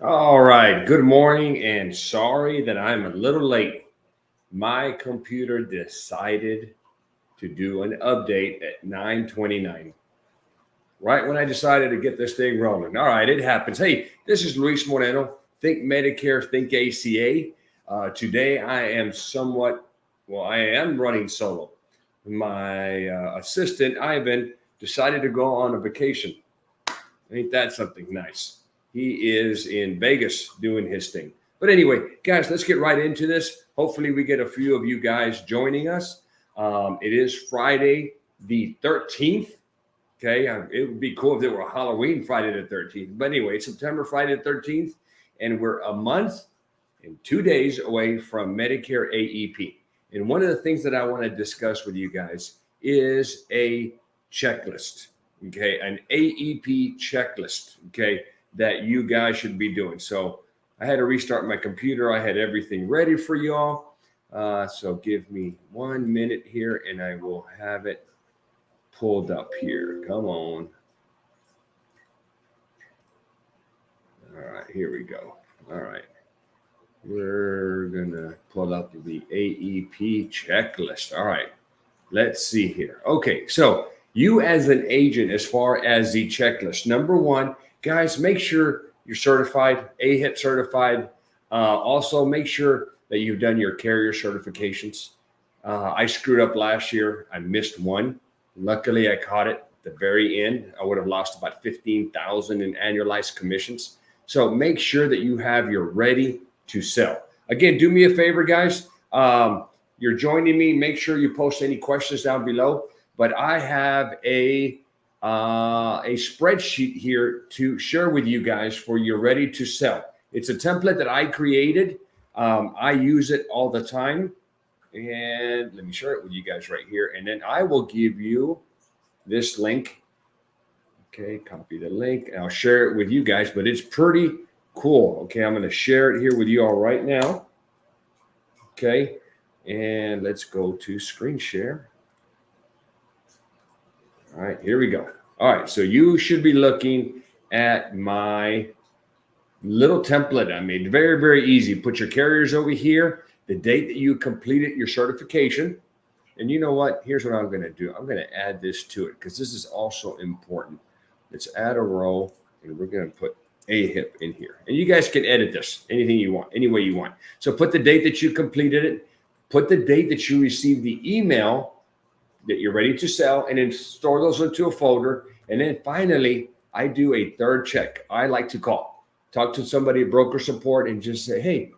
All right. Good morning, and sorry that I'm a little late. My computer decided to do an update at 9:29, right when I decided to get this thing rolling. All right, it happens. Hey, this is Luis Moreno. Think Medicare, think ACA. Today I am I am running solo. My assistant, Ivan, decided to go on a vacation. Ain't that something nice? He is in Vegas doing his thing. But anyway, guys, let's get right into this. Hopefully, we get a few of you guys joining us. It is Friday the 13th. Okay, it would be cool if there were a Halloween Friday the 13th. But anyway, it's September Friday the 13th, and we're a month and 2 days away from Medicare AEP. And one of the things that I want to discuss with you guys is a checklist. Okay, an AEP checklist. Okay, that you guys should be doing. So I had to restart my computer. I had everything ready for y'all. So give me 1 minute here and I will have it pulled up here. Come on. All right, here we go. All right. We're going to pull up the AEP checklist. All right. Let's see here. Okay. So you as an agent, as far as the checklist, number one, guys, make sure you're certified, AHIP certified. Also, make sure that you've done your carrier certifications. I screwed up last year. I missed one. Luckily, I caught it at the very end. I would have lost about $15,000 in annualized commissions. So make sure that you have your ready to sell. Again, do me a favor, guys. You're joining me. Make sure you post any questions down below. But I have a spreadsheet here to share with you guys for your ready to sell. It's a template that I created. I use it all the time. And let me share it with you guys right here. And then I will give you this link. Okay, copy the link. And I'll share it with you guys, but it's pretty cool. Okay, I'm going to share it here with you all right now. Okay, and let's go to screen share. All right, here we go. All right, so you should be looking at my little template I made. Very, very easy. Put your carriers over here, the date that you completed your certification. And you know what? Here's what I'm going to do. I'm going to add this to it because this is also important. Let's add a row, and we're going to put AHIP in here. And you guys can edit this anything you want, any way you want. So put the date that you completed it, put the date that you received the email that you're ready to sell, and then store those into a folder. And then finally, I do a third check. I like to talk to somebody at broker support and just say, hey,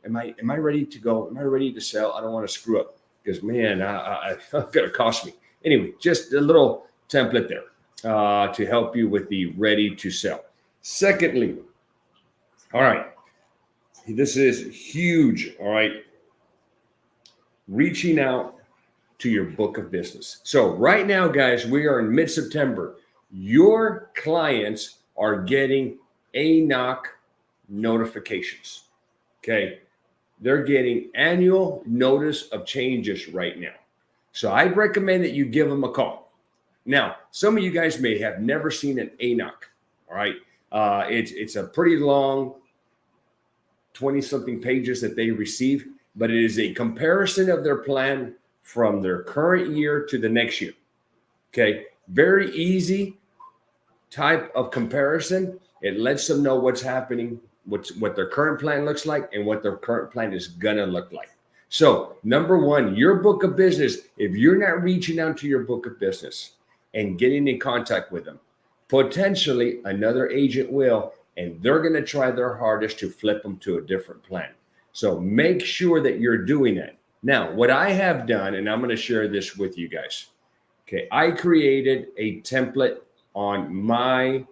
am I ready to go? Am I ready to sell? I don't want to screw up because, man, it's going to cost me. Anyway, just a little template there to help you with the ready to sell. Secondly, all right, this is huge, all right, reaching out to your book of business. So right now, guys, we are in mid-September. Your clients are getting ANOC notifications. Okay. They're getting annual notice of changes right now. So I'd recommend that you give them a call. Now, some of you guys may have never seen an ANOC. All right. It's a pretty long 20-something pages that they receive, but it is a comparison of their plan from their current year to the next year. Okay. Very easy type of comparison. It lets them know what's happening, what their current plan looks like, and what their current plan is going to look like. So, number one, your book of business, if you're not reaching out to your book of business and getting in contact with them, potentially another agent will, and they're going to try their hardest to flip them to a different plan. So make sure that you're doing that. Now, what I have done, and I'm going to share this with you guys. Okay, I created a template on my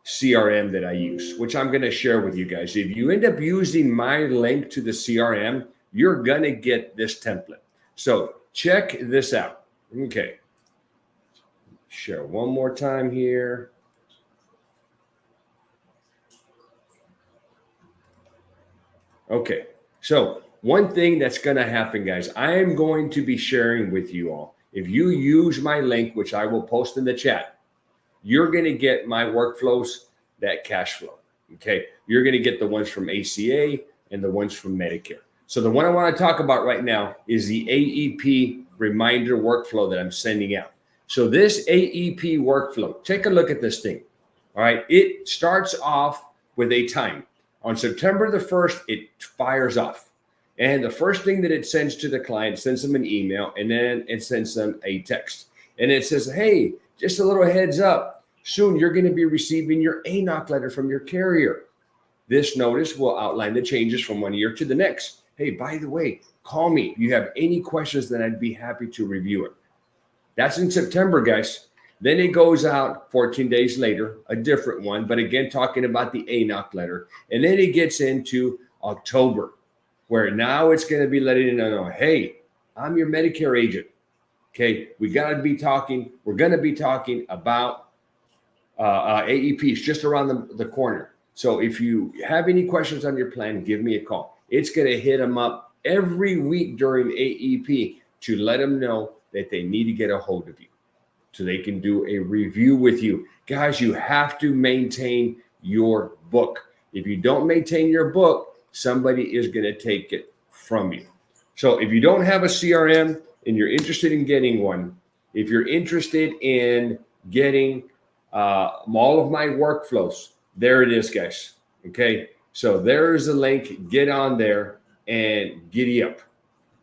CRM that I use, which I'm going to share with you guys. If you end up using my link to the CRM, you're going to get this template. So check this out. Okay. Share one more time here. Okay. So one thing that's going to happen, guys, I am going to be sharing with you all. If you use my link, which I will post in the chat, you're going to get my workflows that cash flow. Okay, you're going to get the ones from ACA and the ones from Medicare. So the one I want to talk about right now is the AEP reminder workflow that I'm sending out. So this AEP workflow, take a look at this thing. All right, it starts off with a time. On September the 1st, it fires off. And the first thing that it sends to the client, sends them an email, and then it sends them a text. And it says, hey, just a little heads up. Soon you're going to be receiving your ANOC letter from your carrier. This notice will outline the changes from one year to the next. Hey, by the way, call me if you have any questions, then I'd be happy to review it. That's in September, guys. Then it goes out 14 days later, a different one, but again, talking about the ANOC letter. And then it gets into October, where now it's going to be letting you know, hey, I'm your Medicare agent. Okay, we're going to be talking about AEPs just around the corner. So if you have any questions on your plan, give me a call. It's going to hit them up every week during AEP to let them know that they need to get a hold of you so they can do a review with you. Guys, you have to maintain your book. If you don't maintain your book, somebody is going to take it from you. So if you don't have a CRM and you're interested in getting one, if you're interested in getting all of my workflows, there it is, guys. Okay, so there's the link. Get on there and giddy up.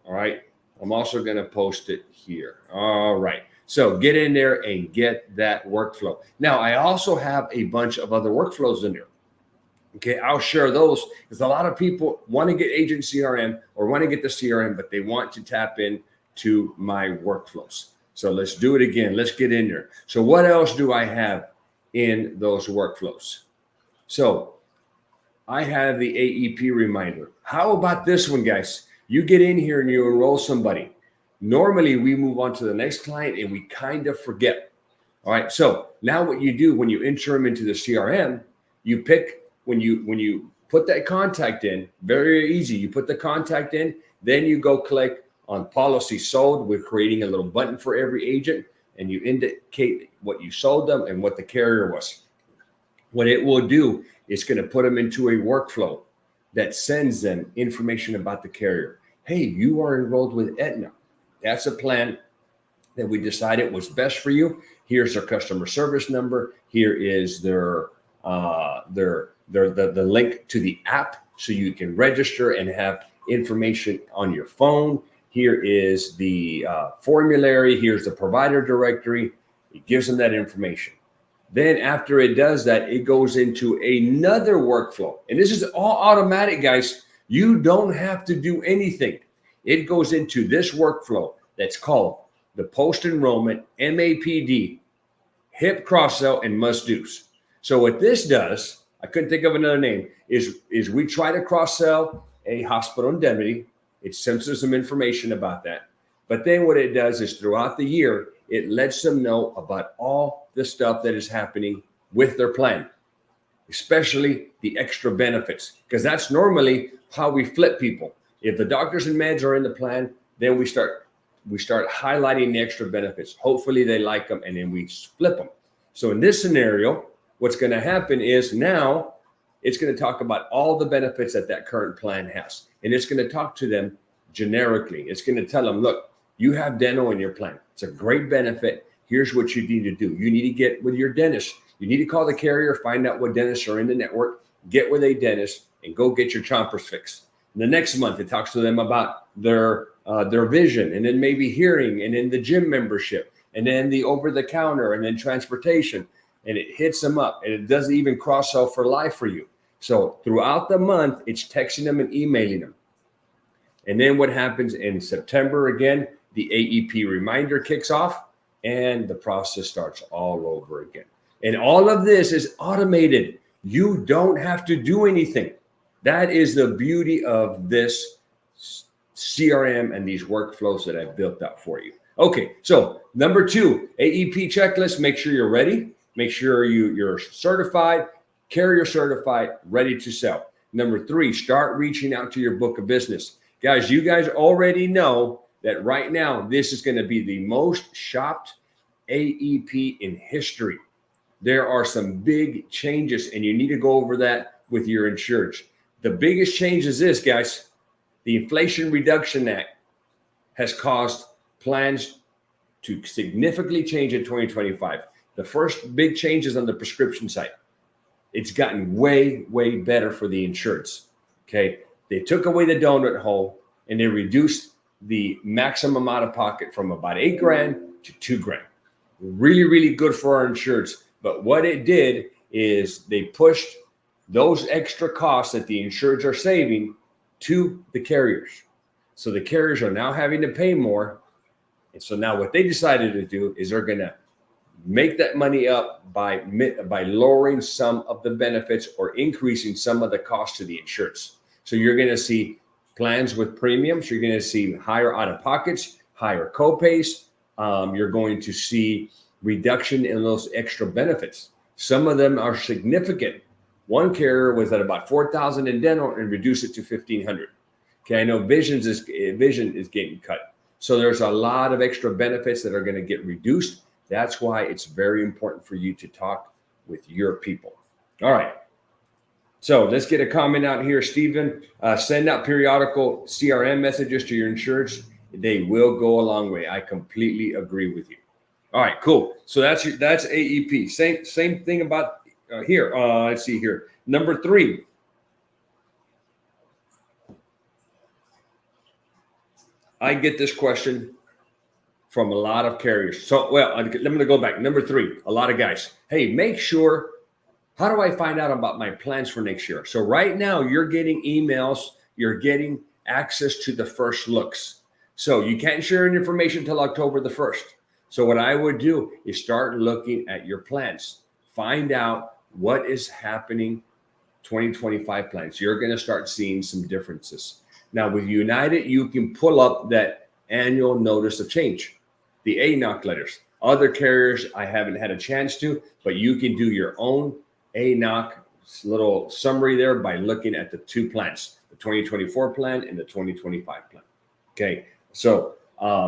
All right, I'm also going to post it here. All right, so get in there and get that workflow. Now, I also have a bunch of other workflows in there. Okay, I'll share those because a lot of people want to get agent CRM or want to get the CRM, but they want to tap in to my workflows. So let's do it again. Let's get in there. So what else do I have in those workflows? So I have the AEP reminder. How about this one, guys? You get in here and you enroll somebody. Normally we move on to the next client and we kind of forget. All right. So now what you do when you enter them into the CRM, you pick when you put that contact in, very easy. You put the contact in, then you go click on policy sold. We're creating a little button for every agent and you indicate what you sold them and what the carrier was. What it will do is going to put them into a workflow that sends them information about the carrier. Hey, you are enrolled with Aetna. That's a plan that we decided was best for you. Here's their customer service number. Here is the link to the app so you can register and have information on your phone. Here is the formulary. Here's the provider directory. It gives them that information. Then after it does that, it goes into another workflow. And this is all automatic, guys. You don't have to do anything. It goes into this workflow that's called the post-enrollment MAPD, HIP cross-sell, and must-dos. So what this does, I couldn't think of another name, is we try to cross-sell a hospital indemnity. It sends us some information about that. But then what it does is throughout the year, it lets them know about all the stuff that is happening with their plan, especially the extra benefits, because that's normally how we flip people. If the doctors and meds are in the plan, then we start highlighting the extra benefits. Hopefully they like them, and then we flip them. So in this scenario, what's going to happen is now it's going to talk about all the benefits that current plan has, and it's going to talk to them generically. It's going to tell them, look, you have dental in your plan. It's a great benefit. Here's what you need to do. You need to get with your dentist. You need to call the carrier, find out what dentists are in the network, get with a dentist, and go get your chompers fixed. And the next month, it talks to them about their vision, and then maybe hearing, and then the gym membership, and then the over-the-counter, and then transportation. And it hits them up, and it doesn't even cross-sell for life for you. So throughout the month, it's texting them and emailing them. And then what happens in September again, the AEP reminder kicks off and the process starts all over again. And all of this is automated. You don't have to do anything. That is the beauty of this CRM and these workflows that I've built out for you. Okay, so number 2, AEP checklist. Make sure you're ready. Make sure you're certified, carrier certified, ready to sell. Number 3, start reaching out to your book of business. Guys, you guys already know that right now, this is going to be the most shopped AEP in history. there are some big changes, and you need to go over that with your insurance. The biggest change is this, guys. The Inflation Reduction Act has caused plans to significantly change in 2025. The first big change is on the prescription side. It's gotten way, way better for the insurance. Okay. They took away the donut hole and they reduced the maximum out of pocket from about $8,000 to $2,000. Really, really good for our insurance. But what it did is they pushed those extra costs that the insurers are saving to the carriers. So the carriers are now having to pay more. And so now what they decided to do is they're going to make that money up by lowering some of the benefits or increasing some of the costs to the insurers. So you're going to see plans with premiums. You're going to see higher out-of-pockets, higher copays. You're going to see reduction in those extra benefits. Some of them are significant. One carrier was at about $4,000 in dental and reduced it to $1,500. Okay, I know vision is getting cut. So there's a lot of extra benefits that are going to get reduced. That's why it's very important for you to talk with your people. All right. So let's get a comment out here, Stephen. Send out periodical CRM messages to your insurers. They will go a long way. I completely agree with you. All right, cool. So that's AEP. Same thing about here. Let's see here. Number 3. I get this question from a lot of carriers. So, well, I'm going to go back. Number 3, a lot of guys. Hey, make sure, how do I find out about my plans for next year? So right now you're getting emails, you're getting access to the first looks. So you can't share any information until October the 1st. So what I would do is start looking at your plans. Find out what is happening 2025 plans. You're going to start seeing some differences. Now with United, you can pull up that annual notice of change, the ANOC letters. Other carriers, I haven't had a chance to, but you can do your own ANOC little summary there by looking at the 2 plans, the 2024 plan and the 2025 plan. Okay, so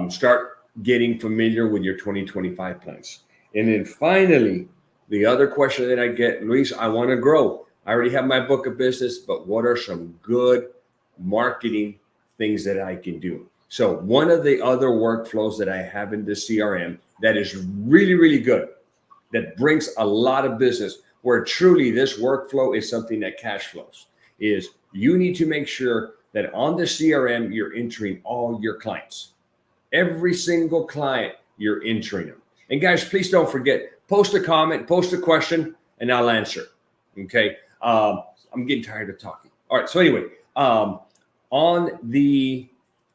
start getting familiar with your 2025 plans. And then finally, the other question that I get, Luis, I want to grow. I already have my book of business, but what are some good marketing things that I can do? So one of the other workflows that I have in the CRM that is really, really good, that brings a lot of business, where truly this workflow is something that cash flows, is you need to make sure that on the CRM, you're entering all your clients. Every single client, you're entering them. And guys, please don't forget, post a comment, post a question, and I'll answer. Okay. I'm getting tired of talking. All right. So anyway, on the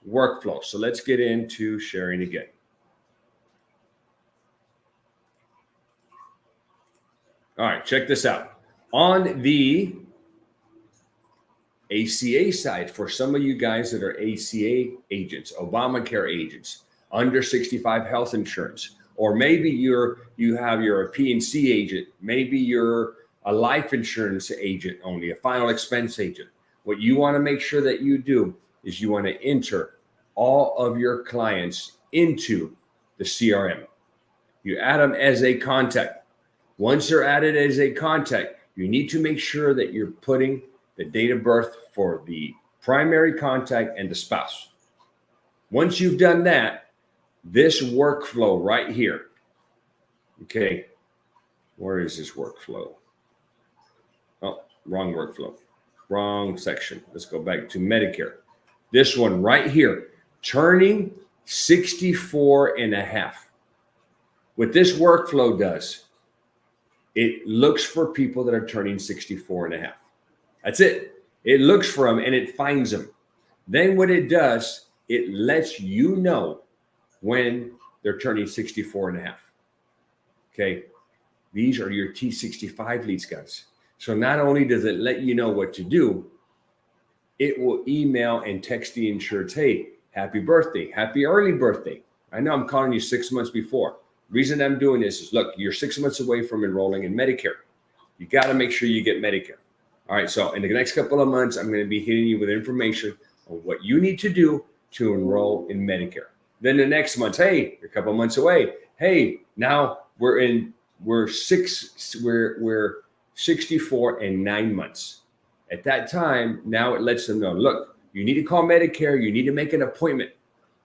workflow. So let's get into sharing again. All right, check this out. On the ACA side, for some of you guys that are ACA agents, Obamacare agents, under 65 health insurance, or maybe you have your P&C agent, maybe you're a life insurance agent only, a final expense agent. What you want to make sure that you do is you want to enter all of your clients into the CRM. You add them as a contact. Once they're added as a contact, you need to make sure that you're putting the date of birth for the primary contact and the spouse. Once you've done that, this workflow right here. Okay, where is this workflow? Oh, wrong workflow, wrong section. Let's go back to Medicare. This one right here, turning 64 and a half. What this workflow does, it looks for people that are turning 64 and a half. That's it. It looks for them and it finds them. Then what it does, it lets you know when they're turning 64 and a half. Okay. These are your T65 leads, guys. So not only does it let you know what to do, it will email and text the insureds, hey, happy birthday, happy early birthday. I know I'm calling you 6 months before. Reason I'm doing this is, look, you're 6 months away from enrolling in Medicare. You got to make sure you get Medicare. All right. So in the next couple of months, I'm going to be hitting you with information on what you need to do to enroll in Medicare. Then the next month, hey, you're a couple of months away. Hey, now we're in we're 64 and 9 months. At that time, now it lets them know, look, you need to call Medicare, you need to make an appointment.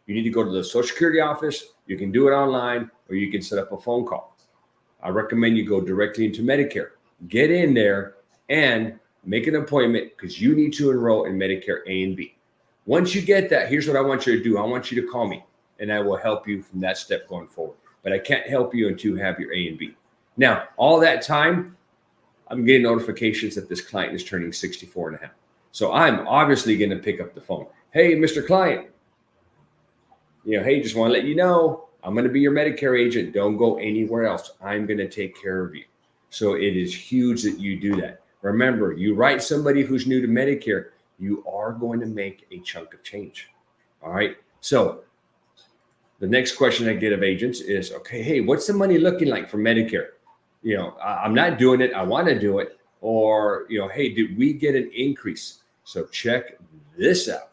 You need to go to the Social Security office. You can do it online, or you can set up a phone call. I recommend you go directly into Medicare. Get in there and make an appointment because you need to enroll in Medicare A and B. Once you get that, here's what I want you to do. I want you to call me, and I will help you from that step going forward. But I can't help you until you have your A and B. Now, all that time, I'm getting notifications that this client is turning 64 and a half. So I'm obviously going to pick up the phone. Hey, Mr. Client, hey, just want to let you know, I'm going to be your Medicare agent. Don't go anywhere else. I'm going to take care of you. So it is huge that you do that. Remember, you write somebody who's new to Medicare, you are going to make a chunk of change. All right. So the next question I get of agents is, okay, hey, what's the money looking like for Medicare? I'm not doing it. I want to do it. Or, hey, did we get an increase? So check this out.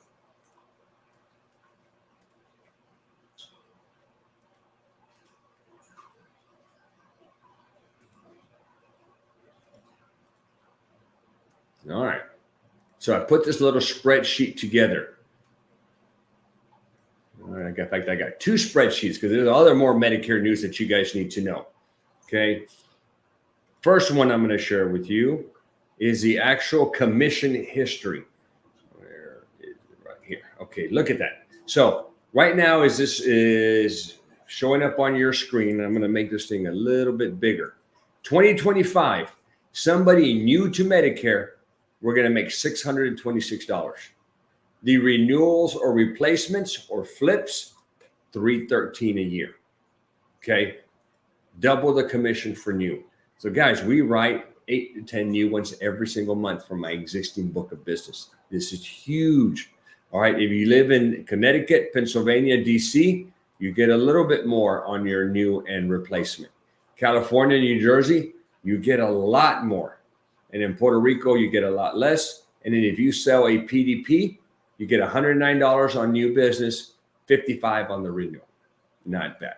All right. So I put this little spreadsheet together. All right. In fact, I got two spreadsheets because there's other more Medicare news that you guys need to know. Okay. First one I'm going to share with you is the actual commission history. Where is it? Right here. Okay. Look at that. So right now, this is showing up on your screen. I'm going to make this thing a little bit bigger. 2025, somebody new to Medicare, we're going to make $626. The renewals or replacements or flips, $313 a year. Okay. Double the commission for new. So guys, we write 8 to 10 new ones every single month from my existing book of business. This is huge. All right. If you live in Connecticut, Pennsylvania, DC, you get a little bit more on your new and replacement. California, New Jersey, you get a lot more. And in Puerto Rico, you get a lot less. And then if you sell a PDP, you get $109 on new business, $55 on the renewal. Not bad.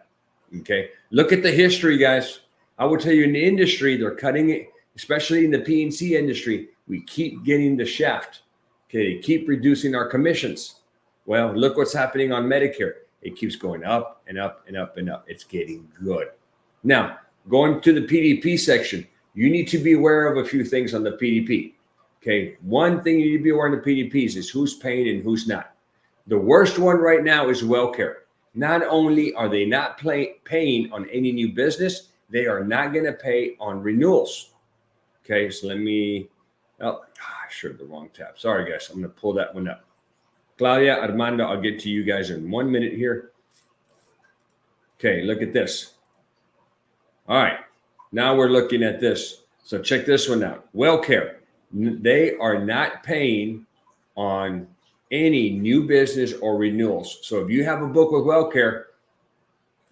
Okay. Look at the history, guys. I will tell you in the industry, they're cutting it, especially in the P&C industry. We keep getting the shaft. Okay. They keep reducing our commissions. Well, look what's happening on Medicare. It keeps going up and up and up and up. It's getting good. Now, going to the PDP section, you need to be aware of a few things on the PDP. Okay. One thing you need to be aware of the PDPs is who's paying and who's not. The worst one right now is WellCare. Not only are they not paying on any new business, they are not going to pay on renewals. Okay. So let me, I sure the wrong tab. Sorry, guys. I'm going to pull that one up. Claudia, Armando, I'll get to you guys in 1 minute here. Okay. Look at this. All right. Now we're looking at this. So check this one out. WellCare, they are not paying on any new business or renewals. So if you have a book with WellCare,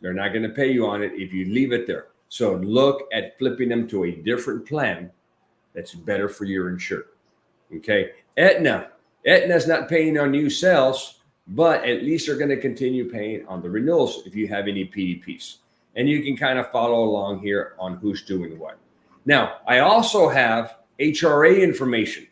they're not going to pay you on it if you leave it there. So look at flipping them to a different plan that's better for your insured. Okay. Aetna's not paying on new sales, but at least they're going to continue paying on the renewals if you have any PDPs. And you can kind of follow along here on who's doing what. Now, I also have HRA information.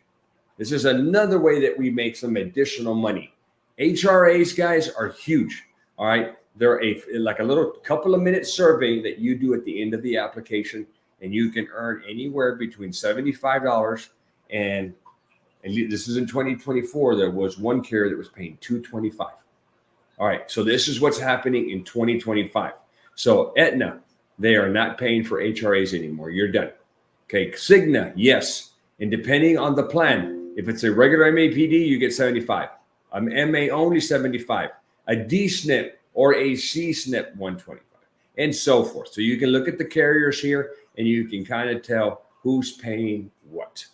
This is another way that we make some additional money. HRAs, guys, are huge. All right. They're like a little couple of minute survey that you do at the end of the application, and you can earn anywhere between $75 and this is in 2024. There was one carrier that was paying $225. All right. So this is what's happening in 2025. So Aetna, they are not paying for HRAs anymore. You're done. Okay. Cigna, yes. And depending on the plan, if it's a regular MAPD, you get 75. MA only 75. A D-SNP or a C-SNP 125, and so forth. So you can look at the carriers here and you can kind of tell who's paying what.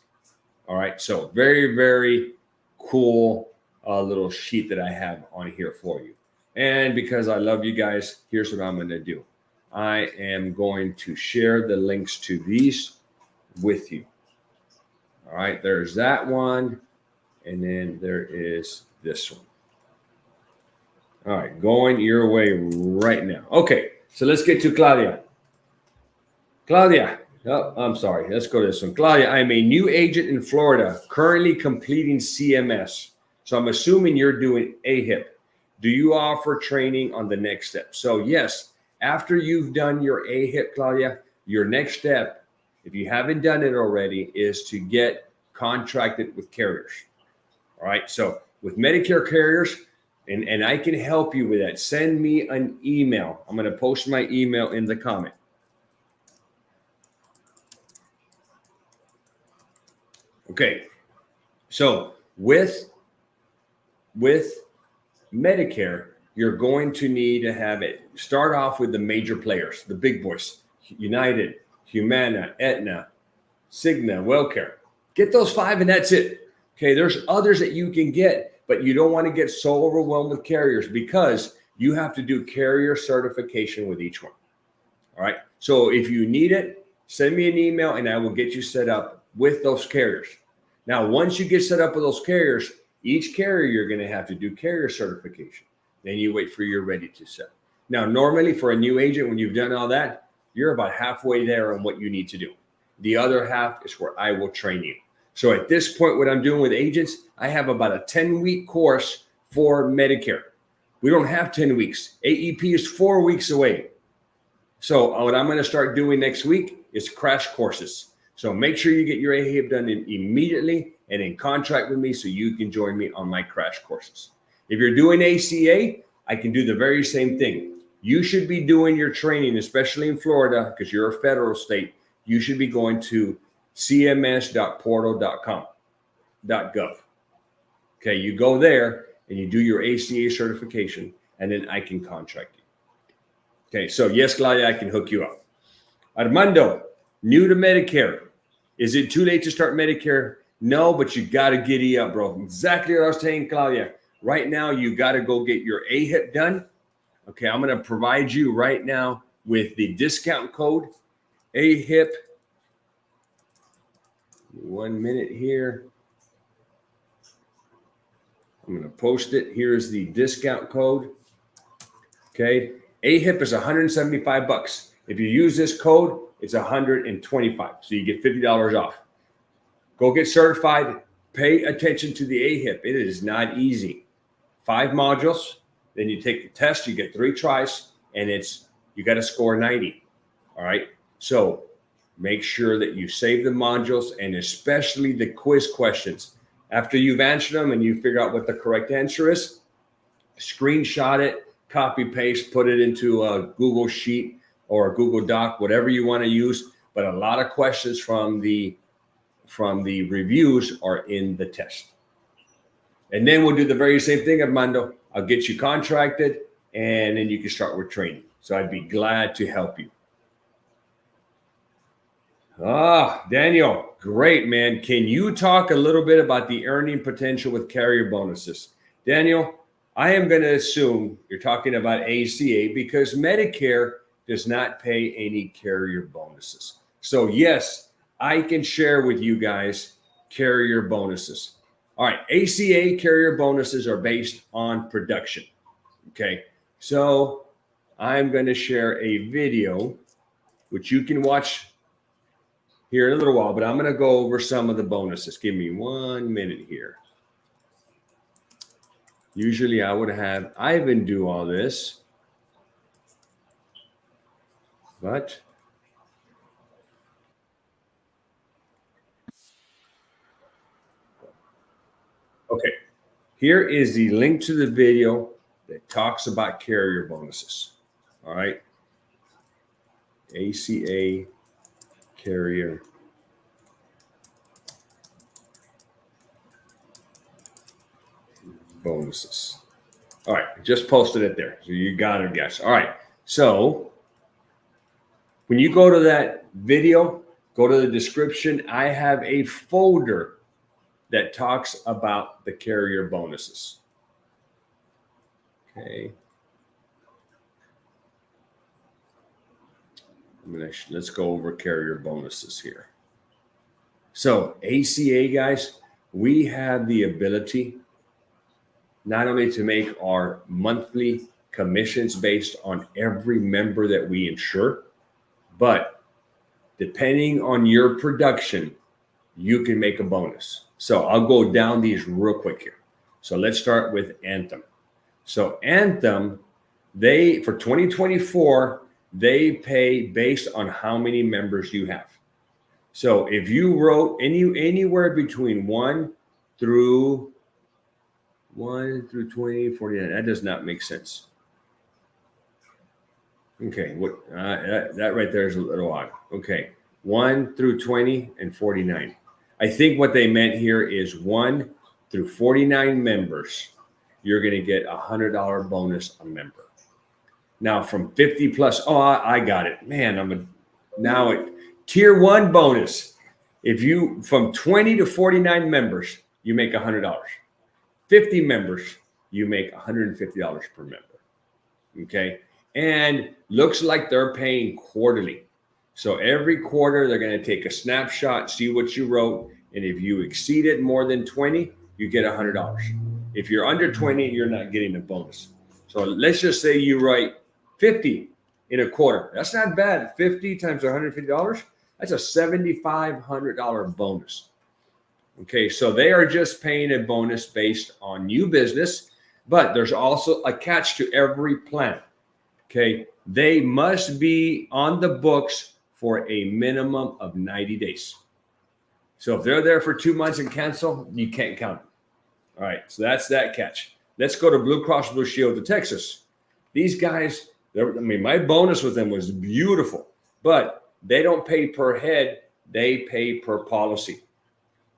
All right. So very, very cool little sheet that I have on here for you. And because I love you guys, here's what I'm going to do. I am going to share the links to these with you. All right. There's that one. And then there is this one. All right. Going your way right now. Okay. So let's get to Claudia. Claudia, oh, I'm sorry. Let's go to this one. Claudia, I'm a new agent in Florida, currently completing CMS. So I'm assuming you're doing AHIP. Do you offer training on the next step? So yes, after you've done your AHIP, Claudia, your next step, if you haven't done it already, is to get contracted with carriers. All right. So with Medicare carriers, and I can help you with that. Send me an email. I'm going to post my email in the comment. Okay. So with Medicare, you're going to need to have it start off with the major players, the big boys, United, Humana, Aetna, Cigna, WellCare. Get those five and that's it. Okay, there's others that you can get, but you don't want to get so overwhelmed with carriers because you have to do carrier certification with each one. All right. So if you need it, send me an email and I will get you set up with those carriers. Now, once you get set up with those carriers, each carrier you're going to have to do carrier certification. Then you wait for you're ready to sell. Now, normally for a new agent, when you've done all that, you're about halfway there on what you need to do. The other half is where I will train you. So at this point, what I'm doing with agents, I have about a 10-week course for Medicare. We don't have 10 weeks. AEP is 4 weeks away. So what I'm going to start doing next week is crash courses. So make sure you get your AHIP done immediately and in contract with me so you can join me on my crash courses. If you're doing ACA, I can do the very same thing. You should be doing your training, especially in Florida, because you're a federal state. You should be going to cms.portal.gov. Okay, you go there and you do your ACA certification, and then I can contract you. Okay, so yes, Claudia, I can hook you up. Armando, new to Medicare. Is it too late to start Medicare? No, but you got to giddy up, bro. Exactly what I was saying, Claudia. Right now, you got to go get your AHIP done. Okay, I'm going to provide you right now with the discount code AHIP. 1 minute here. I'm going to post it. Here's the discount code. Okay, AHIP is $175. If you use this code, it's $125. So you get $50 off. Go get certified. Pay attention to the AHIP. It is not easy. 5 modules. Then you take the test. You get 3 tries, and you got to score 90. All right. So make sure that you save the modules and especially the quiz questions. After you've answered them and you figure out what the correct answer is, screenshot it, copy paste, put it into a Google Sheet or a Google Doc, whatever you want to use. But a lot of questions from the reviews are in the test. And then we'll do the very same thing, Armando. I'll get you contracted and then you can start with training. So I'd be glad to help you. Daniel, great, man. Can you talk a little bit about the earning potential with carrier bonuses? Daniel, I am going to assume you're talking about ACA because Medicare does not pay any carrier bonuses. So yes, I can share with you guys carrier bonuses. All right, ACA carrier bonuses are based on production. Okay, so I'm going to share a video, which you can watch here in a little while, but I'm going to go over some of the bonuses. Give me 1 minute here. Usually I would have Ivan do all this, but okay. Here is the link to the video that talks about carrier bonuses. All right. ACA carrier bonuses. All right, just posted it there. So you got to guess. All right. So when you go to that video, go to the description. I have a folder that talks about the carrier bonuses. Okay. Let's go over carrier bonuses here. So ACA, guys, we have the ability not only to make our monthly commissions based on every member that we insure, but depending on your production, you can make a bonus. So I'll go down these real quick here. So let's start with Anthem. So Anthem, they, for 2024, they pay based on how many members you have. So if you wrote anywhere between 1 through 20, 49, that does not make sense. Okay, what that right there is a little odd. Okay, 1 through 20 and 49. I think what they meant here is 1 through 49 members, you're going to get $100 bonus a member. Now from 50 plus, oh, I got it. Man, tier 1 bonus. If you from 20 to 49 members, you make $100. 50 members, you make $150 per member. Okay. And looks like they're paying quarterly. So every quarter, they're going to take a snapshot, see what you wrote. And if you exceed it more than 20, you get $100. If you're under 20, you're not getting a bonus. So let's just say you write 50 in a quarter. That's not bad. 50 times $150, that's a $7,500 bonus. Okay, so they are just paying a bonus based on new business, but there's also a catch to every plan. Okay, they must be on the books for a minimum of 90 days. So if they're there for 2 months and cancel, you can't count them. All right, so that's that catch. Let's go to Blue Cross Blue Shield of Texas. These guys, my bonus with them was beautiful, but they don't pay per head, they pay per policy.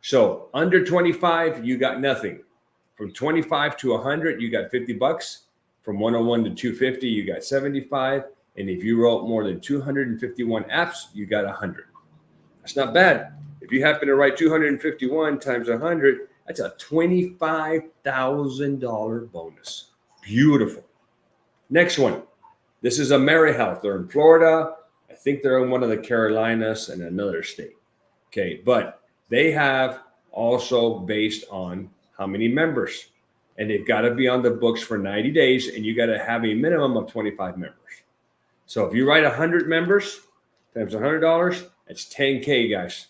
So under 25, you got nothing. From 25 to 100, you got $50. From 101 to 250, you got 75. And if you wrote more than 251 apps, you got 100. That's not bad. If you happen to write 251 times 100, that's a $25,000 bonus. Beautiful. Next one. This is AmeriHealth. They're in Florida. I think they're in one of the Carolinas and another state. Okay, but they have also based on how many members. And they've got to be on the books for 90 days, and you got to have a minimum of 25 members. So if you write 100 members times $100, that's 10K, guys.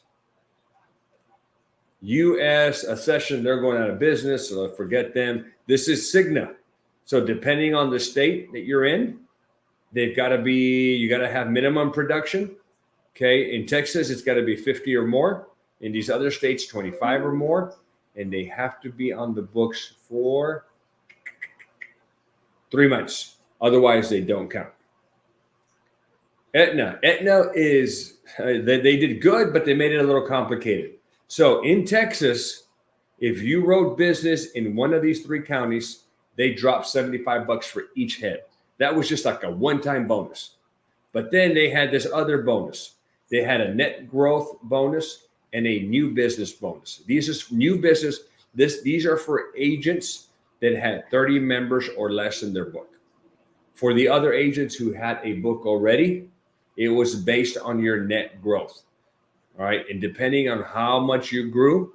U.S. Accession, they're going out of business, so forget them. This is Cigna. So depending on the state that you're in, you got to have minimum production. Okay, in Texas, it's got to be 50 or more. In these other states, 25 or more. And they have to be on the books for 3 months. Otherwise, they don't count. Aetna is, they did good, but they made it a little complicated. So in Texas, if you wrote business in one of these 3 counties, they dropped $75 for each head. That was just like a one-time bonus. But then they had this other bonus. They had a net growth bonus and a new business bonus. These are new business. These are for agents that had 30 members or less in their book. For the other agents who had a book already, it was based on your net growth. All right. And depending on how much you grew,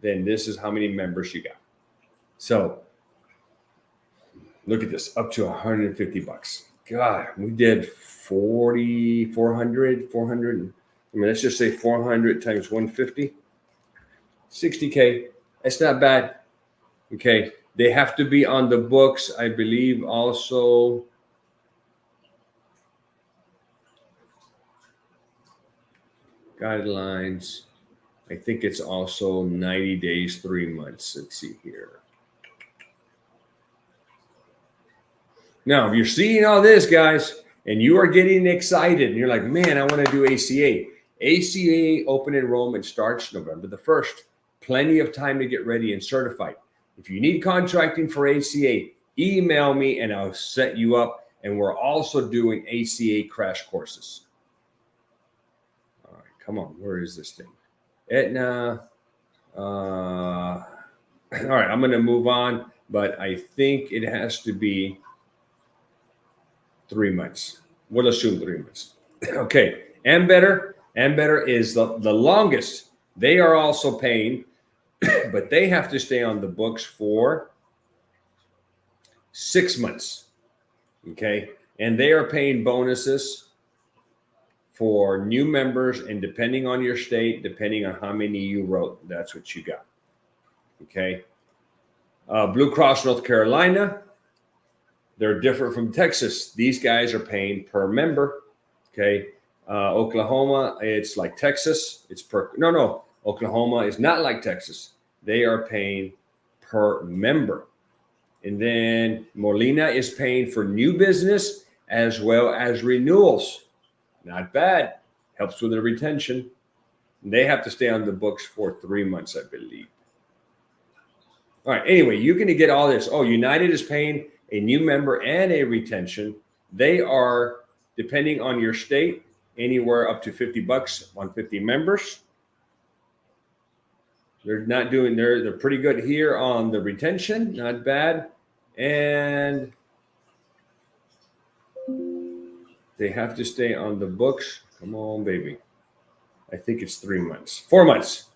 then this is how many members you got. So look at this, up to $150. God, we did 400. I mean, let's just say 400 times 150, 60K. That's not bad. Okay. They have to be on the books, I believe, also. Guidelines. I think it's also 90 days, 3 months. Let's see here. Now, if you're seeing all this, guys, and you are getting excited, and you're like, man, I want to do ACA. ACA open enrollment starts November the 1st. Plenty of time to get ready and certified. If you need contracting for ACA, email me and I'll set you up. And we're also doing ACA crash courses. All right, come on. Where is this thing? Aetna. All right, I'm going to move on, but I think it has to be 3 months. We'll assume 3 months. Okay, Ambetter is the longest. They are also paying, but they have to stay on the books for 6 months. Okay, and they are paying bonuses for new members, and depending on your state, depending on how many you wrote, that's what you got. Okay. Blue Cross North Carolina, they're different from Texas. These guys are paying per member. Okay. Oklahoma, it's like Texas. It's per, no. Oklahoma is not like Texas. They are paying per member. And then Molina is paying for new business as well as renewals. Not bad. Helps with the retention. They have to stay on the books for 3 months, I believe. All right. Anyway, you're going to get all this. Oh, United is paying a new member and a retention. They are, depending on your state, anywhere up to $50 on 50 members. They're not doing, they're pretty good here on the retention. Not bad. And they have to stay on the books. Come on, baby. I think it's 3 months, 4 months.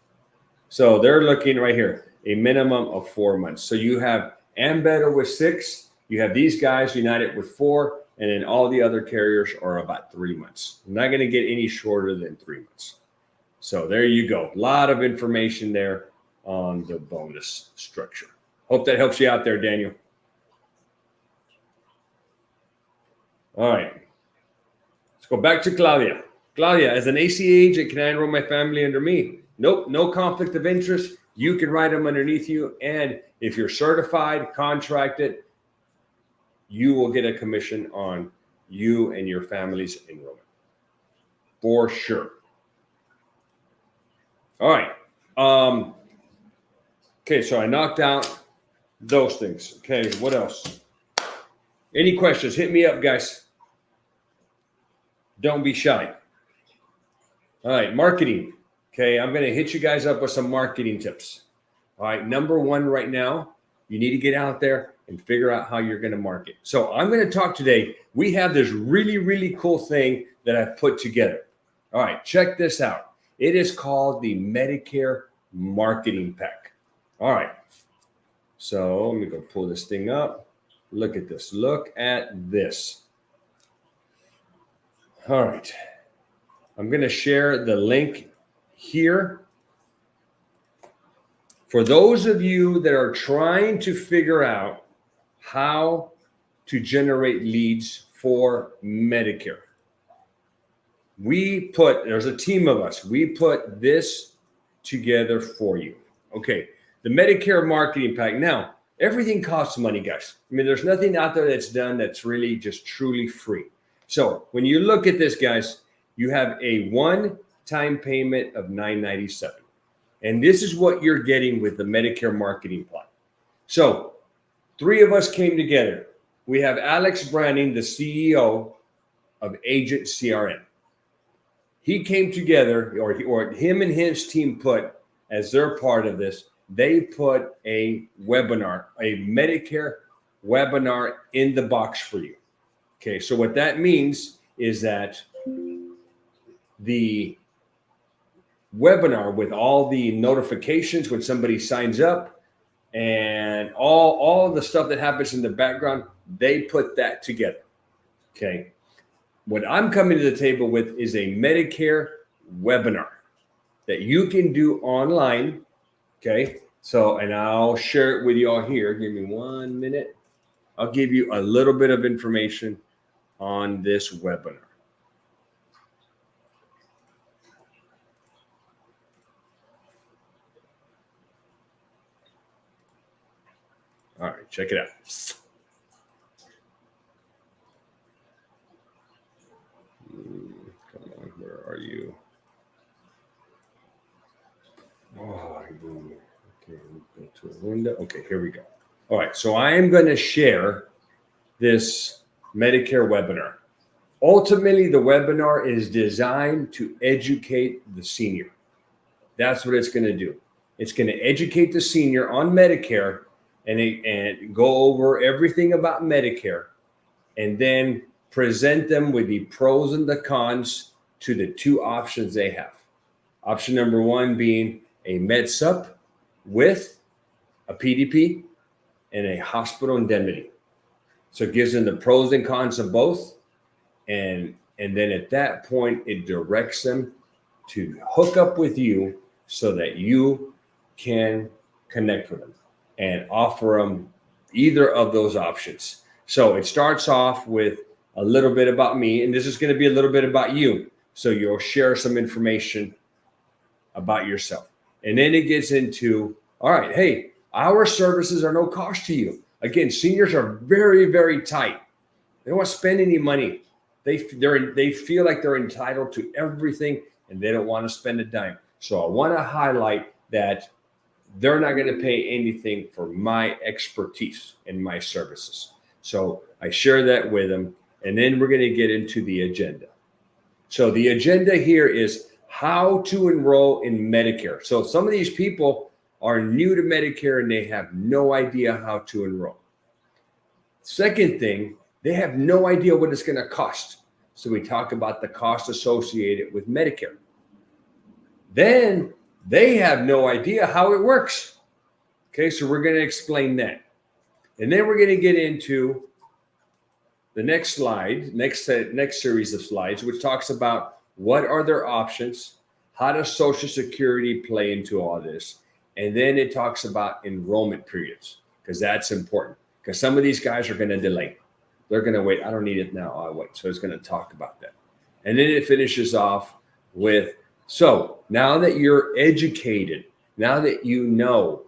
So they're looking right here, a minimum of 4 months. So you have Ambetter with 6, you have these guys United with 4, and then all the other carriers are about 3 months. I'm not going to get any shorter than 3 months. So there you go. A lot of information there on the bonus structure. Hope that helps you out there, Daniel. All right. Let's go back to Claudia. Claudia, as an ACA agent, can I enroll my family under me? Nope, no conflict of interest. You can write them underneath you. And if you're certified, contracted, you will get a commission on you and your family's enrollment. For sure. All right. Okay, so I knocked out those things. Okay, what else? Any questions? Hit me up, guys. Don't be shy. All right, marketing. Okay, I'm going to hit you guys up with some marketing tips. All right, number one right now, you need to get out there and figure out how you're going to market. So I'm going to talk today. We have this really, really cool thing that I've put together. All right, check this out. It is called the Medicare Marketing Pack. All right, so let me go pull this thing up. Look at this. Look at this. All right. I'm going to share the link here. For those of you that are trying to figure out how to generate leads for Medicare, there's a team of us. We put this together for you. Okay. The Medicare Marketing Pack. Now, everything costs money, guys. I mean, there's nothing out there that's done that's really just truly free. So when you look at this, guys, you have a one-time payment of $997. And this is what you're getting with the Medicare Marketing Plan. So 3 of us came together. We have Alex Branding, the CEO of Agent CRM. He came together, or him and his team put, as their part of this, they put a webinar, a Medicare webinar in the box for you. Okay, so what that means is that the webinar with all the notifications when somebody signs up and all of the stuff that happens in the background, they put that together. Okay, what I'm coming to the table with is a Medicare webinar that you can do online. Okay, so, and I'll share it with you all here. Give me 1 minute. I'll give you a little bit of information on this webinar. All right, check it out. Come on, where are you? Oh, okay, go to a window. Okay, here we go. All right, so I am going to share this Medicare webinar. Ultimately, the webinar is designed to educate the senior. That's what it's going to do. It's going to educate the senior on Medicare and go over everything about Medicare, and then present them with the pros and the cons to the 2 options they have. Option number 1 being a MedSup with a PDP and a hospital indemnity. So it gives them the pros and cons of both, and And then at that point, it directs them to hook up with you so that you can connect with them and offer them either of those options. So it starts off with a little bit about me, and this is going to be a little bit about you. So you'll share some information about yourself. And then it gets into, all right, hey, our services are no cost to you. Again, seniors are very, very tight. They don't want to spend any money. They feel like they're entitled to everything, and they don't want to spend a dime. So I want to highlight that they're not going to pay anything for my expertise and my services. So I share that with them, and then we're going to get into the agenda. So the agenda here is how to enroll in Medicare. So some of these people are new to Medicare and they have no idea how to enroll. Second thing, they have no idea what it's going to cost. So we talk about the cost associated with Medicare. Then they have no idea how it works. Okay, so we're going to explain that. And then we're going to get into the next slide, next series of slides, which talks about what are their options, how does Social Security play into all this, and then it talks about enrollment periods, because that's important, because some of these guys are going to delay. They're going to wait. I don't need it now. I'll wait. So it's going to talk about that. And then it finishes off with, so now that you're educated, now that you know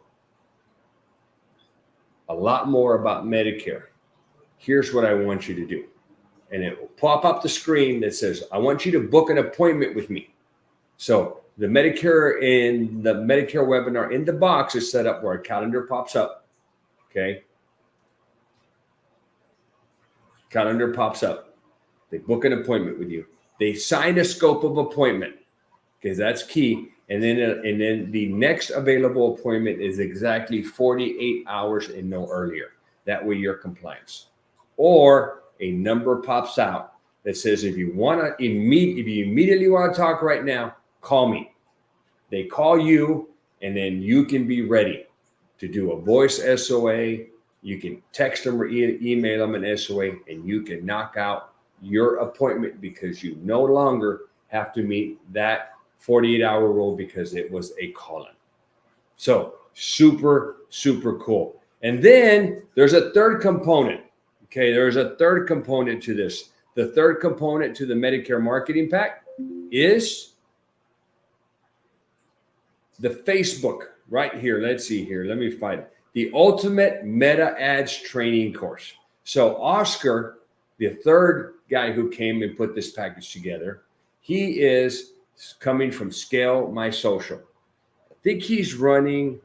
a lot more about Medicare, here's what I want you to do. And it will pop up the screen that says, I want you to book an appointment with me. So the Medicare webinar in the box is set up where a calendar pops up. Okay. Calendar pops up. They book an appointment with you. They sign a scope of appointment, because that's key. And then the next available appointment is exactly 48 hours and no earlier. That way you're compliant. Or a number pops out that says, if you immediately want to talk right now, call me. They call you, and then you can be ready to do a voice SOA. You can text them or email them an SOA, and you can knock out your appointment, because you no longer have to meet that 48-hour rule because it was a call-in. So super, super cool. And then there's a third component. Okay, there's a third component to this. The third component to the Medicare marketing pack is the Facebook right here. Let's see here. Let me find it. The Ultimate Meta Ads Training Course. So Oscar, the third guy who came and put this package together, he is coming from Scale My Social. I think he's running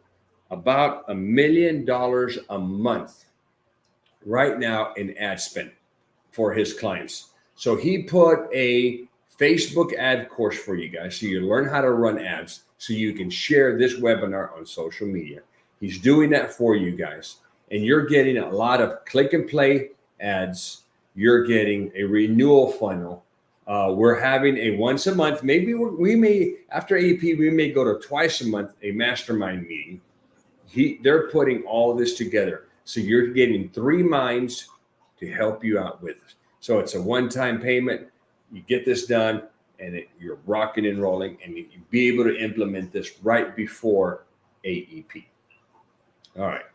about $1 million a month right now in ad spend for his clients. So he put a Facebook ad course for you guys, so you learn how to run ads, so you can share this webinar on social media. He's doing that for you guys, and you're getting a lot of click and play ads. You're getting a renewal funnel. We're having a once a month, maybe we may, after AEP, we may go to twice a month, a mastermind meeting. They're putting all this together. So you're getting 3 minds to help you out with it. So it's a one-time payment. You get this done, and you're rocking and rolling, and you be able to implement this right before AEP. All right.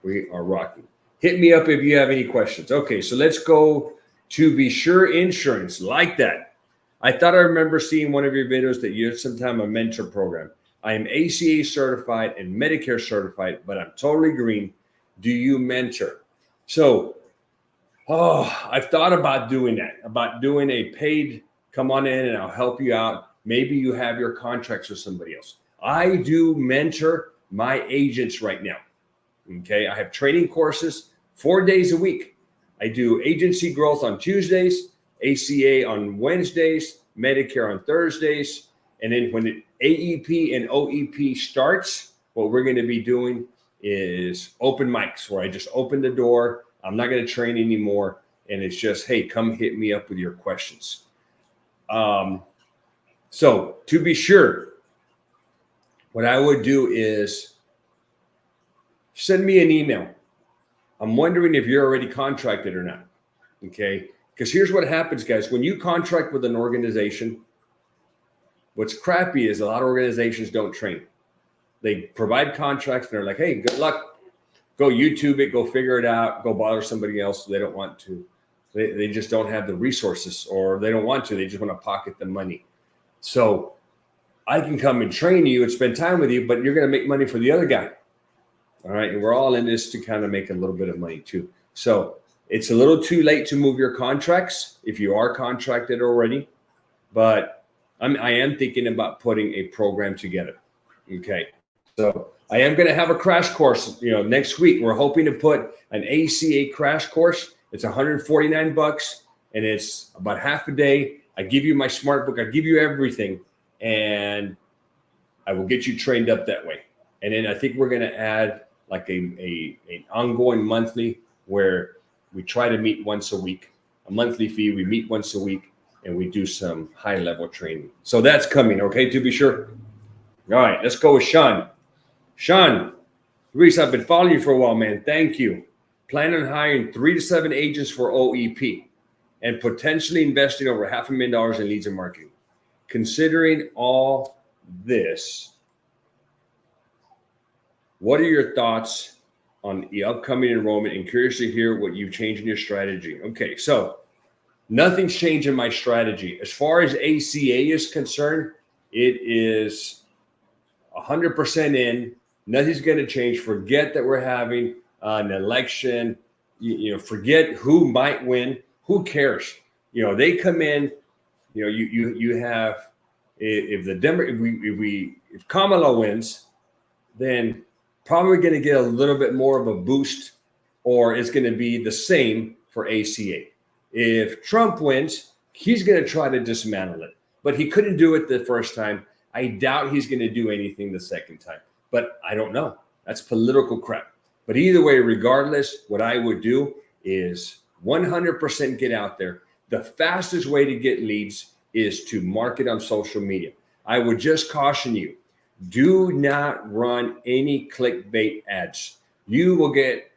We are rocking. Hit me up if you have any questions. Okay, so let's go to Be Sure Insurance. Like that. I thought I remember seeing one of your videos that you had sometime a mentor program. I am ACA certified and Medicare certified, but I'm totally green. Do you mentor? So, I've thought about doing that, about doing a paid, come on in and I'll help you out. Maybe you have your contracts with somebody else. I do mentor my agents right now. Okay, I have training courses 4 days a week. I do agency growth on Tuesdays, ACA on Wednesdays, Medicare on Thursdays. And then when the AEP and OEP starts, what we're going to be doing is open mics, where I just open the door. I'm not going to train anymore. And it's just, hey, come hit me up with your questions. So to be sure, what I would do is send me an email. I'm wondering if you're already contracted or not. Okay. Because here's what happens, guys. When you contract with an organization, what's crappy is a lot of organizations don't train. They provide contracts and they're like, hey, good luck. Go YouTube it, go figure it out, go bother somebody else. They don't want to. They just don't have the resources, or they don't want to. They just want to pocket the money. So I can come and train you and spend time with you, but you're going to make money for the other guy. All right. And we're all in this to kind of make a little bit of money too. So it's a little too late to move your contracts if you are contracted already, but I am thinking about putting a program together. Okay. So I am going to have a crash course, next week. We're hoping to put an ACA crash course. It's $149 and it's about half a day. I give you my smart book. I give you everything and I will get you trained up that way. And then I think we're going to add like an ongoing monthly where we try to meet once a week, a monthly fee. We meet once a week and we do some high level training. So that's coming. Okay. To be sure. All right, let's go with Sean. Sean, Reese, I've been following you for a while, man. Thank you. Plan on hiring 3 to 7 agents for OEP and potentially investing over $500,000 in leads and marketing. Considering all this, what are your thoughts on the upcoming enrollment? And curious to hear what you've changed in your strategy. Okay, so nothing's changed in my strategy. As far as ACA is concerned, it is 100% in. Nothing's going to change. Forget that we're having an election. Forget who might win. Who cares? They come in. You have if Kamala wins, then probably going to get a little bit more of a boost, or it's going to be the same for ACA. If Trump wins, he's going to try to dismantle it, but he couldn't do it the first time. I doubt he's going to do anything the second time, but I don't know. That's political crap. But either way, regardless, what I would do is 100% get out there. The fastest way to get leads is to market on social media. I would just caution you, do not run any clickbait ads. You will get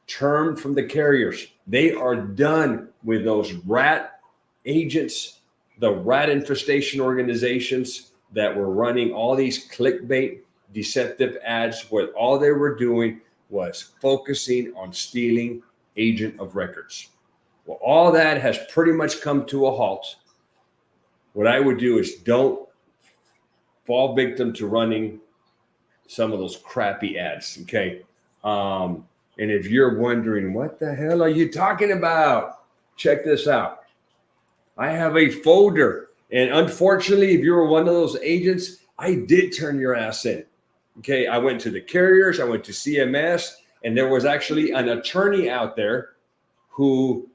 termed from the carriers. They are done with those rat agents, the rat infestation organizations that were running all these clickbait deceptive ads where all they were doing was focusing on stealing agent of records. Well, all that has pretty much come to a halt. What I would do is don't fall victim to running some of those crappy ads. Okay. And if you're wondering, what the hell are you talking about? Check this out. I have a folder. And unfortunately, if you were one of those agents, I did turn your ass in. Okay. I went to the carriers. I went to CMS. And there was actually an attorney out there who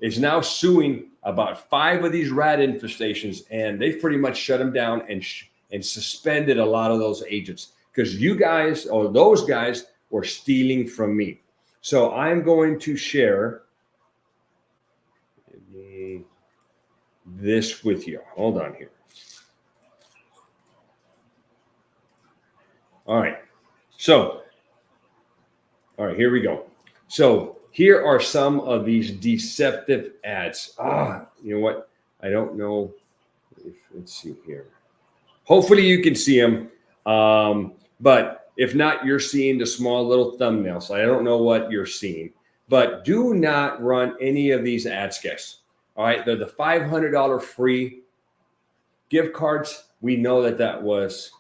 is now suing about 5 of these rat infestations. And they've pretty much shut them down and suspended a lot of those agents because you guys or those guys were stealing from me. So I'm going to share this with you. Hold on here. All right. So, all right, here we go. So here are some of these deceptive ads. You know what? I don't know if, let's see here. Hopefully you can see them. But if not, you're seeing the small little thumbnail. So I don't know what you're seeing. But do not run any of these ads, guys. All right. They're the $500 free gift cards. We know that was,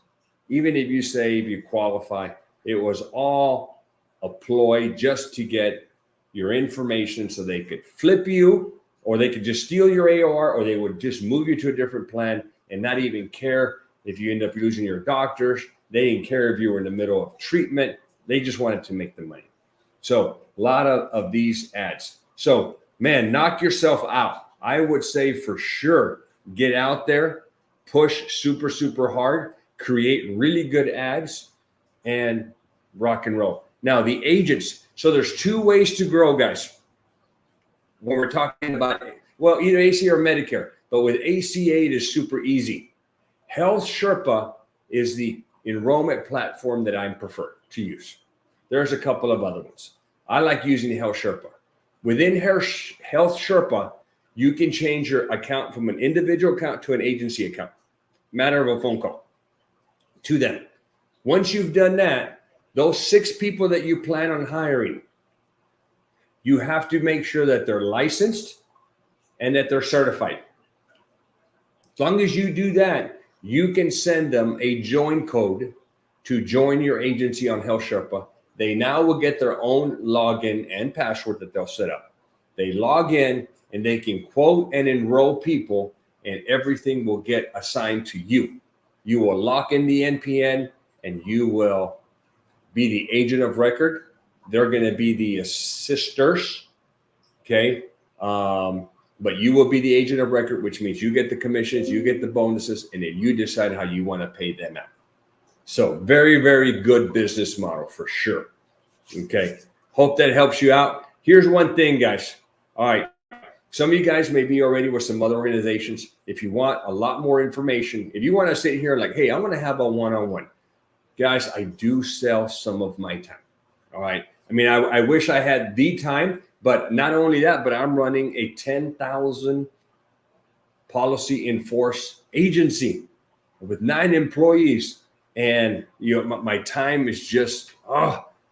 even if you say if you qualify, it was all a ploy just to get your information so they could flip you, or they could just steal your AOR, or they would just move you to a different plan and not even care if you end up losing your doctors. They didn't care if you were in the middle of treatment. They just wanted to make the money. So a lot of these ads. So, man, knock yourself out. I would say for sure, get out there, push super, super hard, create really good ads, and rock and roll. Now, the agents. So there's 2 ways to grow, guys. When we're talking about, well, either ACA or Medicare. But with ACA, it is super easy. Health Sherpa is the enrollment platform that I prefer to use. There's a couple of other ones. I like using Health Sherpa. Within Health Sherpa, you can change your account from an individual account to an agency account. Matter of a phone call to them. Once you've done that, those 6 people that you plan on hiring, you have to make sure that they're licensed and that they're certified. As long as you do that, you can send them a join code to join your agency on Health Sherpa. They now will get their own login and password that they'll set up. They log in and they can quote and enroll people, and everything will get assigned to you. You will lock in the NPN and you will be the agent of record. They're going to be the assisters. Okay. But you will be the agent of record, which means you get the commissions, you get the bonuses, and then you decide how you want to pay them out. So very, very good business model for sure. Okay. Hope that helps you out. Here's one thing, guys. All right. Some of you guys may be already with some other organizations. If you want a lot more information, if you want to sit here like, hey, I want to have a one-on-one. Guys, I do sell some of my time. All right. I mean, I wish I had the time, but not only that, but I'm running a 10,000 policy in force agency with 9 employees. And you know, my time is just,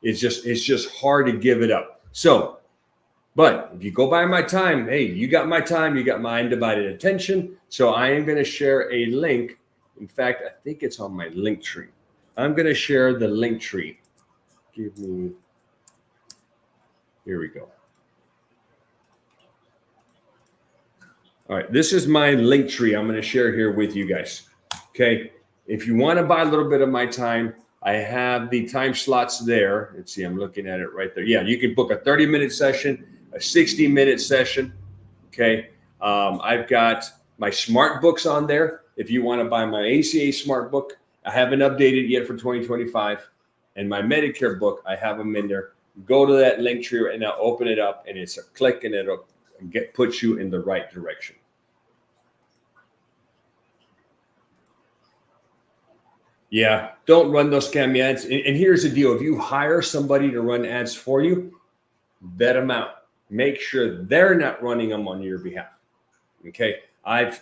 it's just hard to give it up. So, but if you go by my time, hey, you got my time, you got my undivided attention. So I am going to share a link. In fact, I think it's on my link tree. I'm going to share the link tree. Give me, here we go. All right, this is my link tree I'm going to share here with you guys. Okay, if you want to buy a little bit of my time, I have the time slots there. Let's see, I'm looking at it right there. Yeah, you can book a 30-minute session, a 60-minute session. Okay, I've got my smart books on there. If you want to buy my ACA smart book, I haven't updated yet for 2025. And my Medicare book, I have them in there. Go to that link tree and I'll open it up, and it's a click, and it'll put you in the right direction. Yeah, don't run those scam ads. And here's the deal: if you hire somebody to run ads for you, vet them out. Make sure they're not running them on your behalf. Okay, I've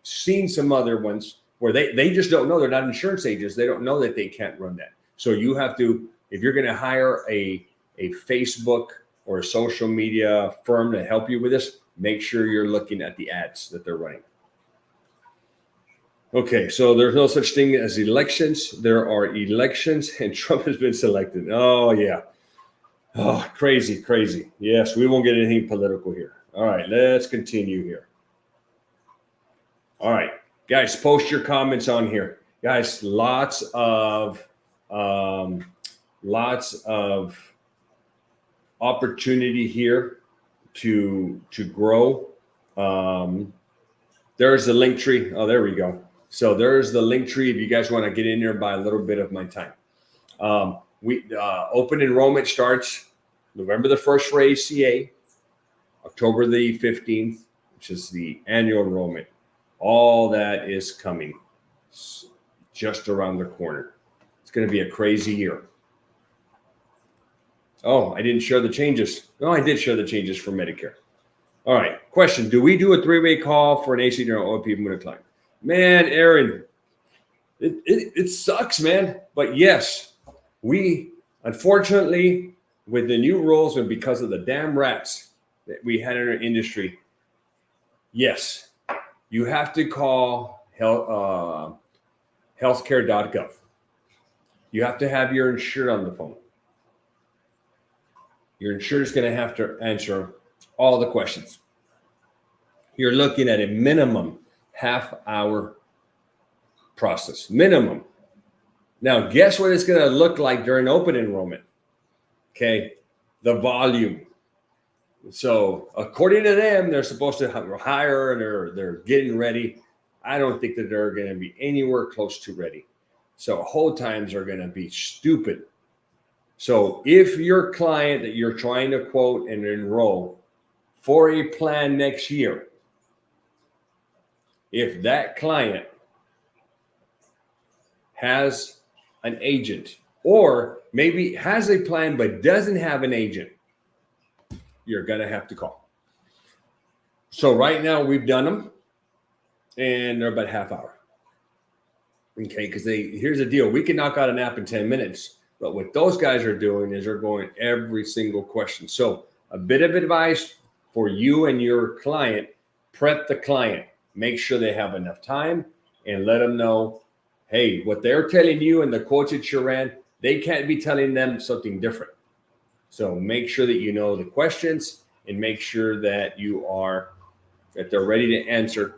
seen some other ones where they just don't know. They're not insurance agents. They don't know that they can't run that. So you have to, if you're going to hire a Facebook or a social media firm to help you with this, make sure you're looking at the ads that they're running. Okay, so there's no such thing as elections. There are elections, and Trump has been selected. Oh, yeah. Oh, crazy, crazy. Yes, we won't get anything political here. All right, let's continue here. All right, guys, post your comments on here. Guys, lots of opportunity here to grow. There's the link tree. Oh, there we go. So there's the link tree if you guys want to get in there and buy a little bit of my time. Open enrollment starts November the 1st for ACA, October the 15th, which is the annual enrollment. All that is coming just around the corner. It's going to be a crazy year. Oh, I didn't share the changes. No, I did share the changes for Medicare. All right. Question: do we do a 3-way call for an ACA or OEP with a client? Man, Aaron, it sucks, man. But yes, we, unfortunately, with the new rules and because of the damn rats that we had in our industry, yes, you have to call healthcare.gov. You have to have your insured on the phone. Your insured is going to have to answer all the questions. You're looking at a minimum half-hour process, minimum. Now, guess what it's going to look like during open enrollment? Okay, the volume. So, according to them, they're supposed to hire and they're getting ready. I don't think that they're going to be anywhere close to ready. So, hold times are going to be stupid. So, if your client that you're trying to quote and enroll for a plan next year, if that client has an agent or maybe has a plan but doesn't have an agent, you're going to have to call. So right now we've done them, and they're about half hour. Okay, because here's the deal: we can knock out an app in 10 minutes, but what those guys are doing is they're going every single question. So a bit of advice for you and your client: prep the client, make sure they have enough time, and let them know, hey, what they're telling you and the quotes that you ran, they can't be telling them something different. So make sure that you know the questions and make sure that they're ready to answer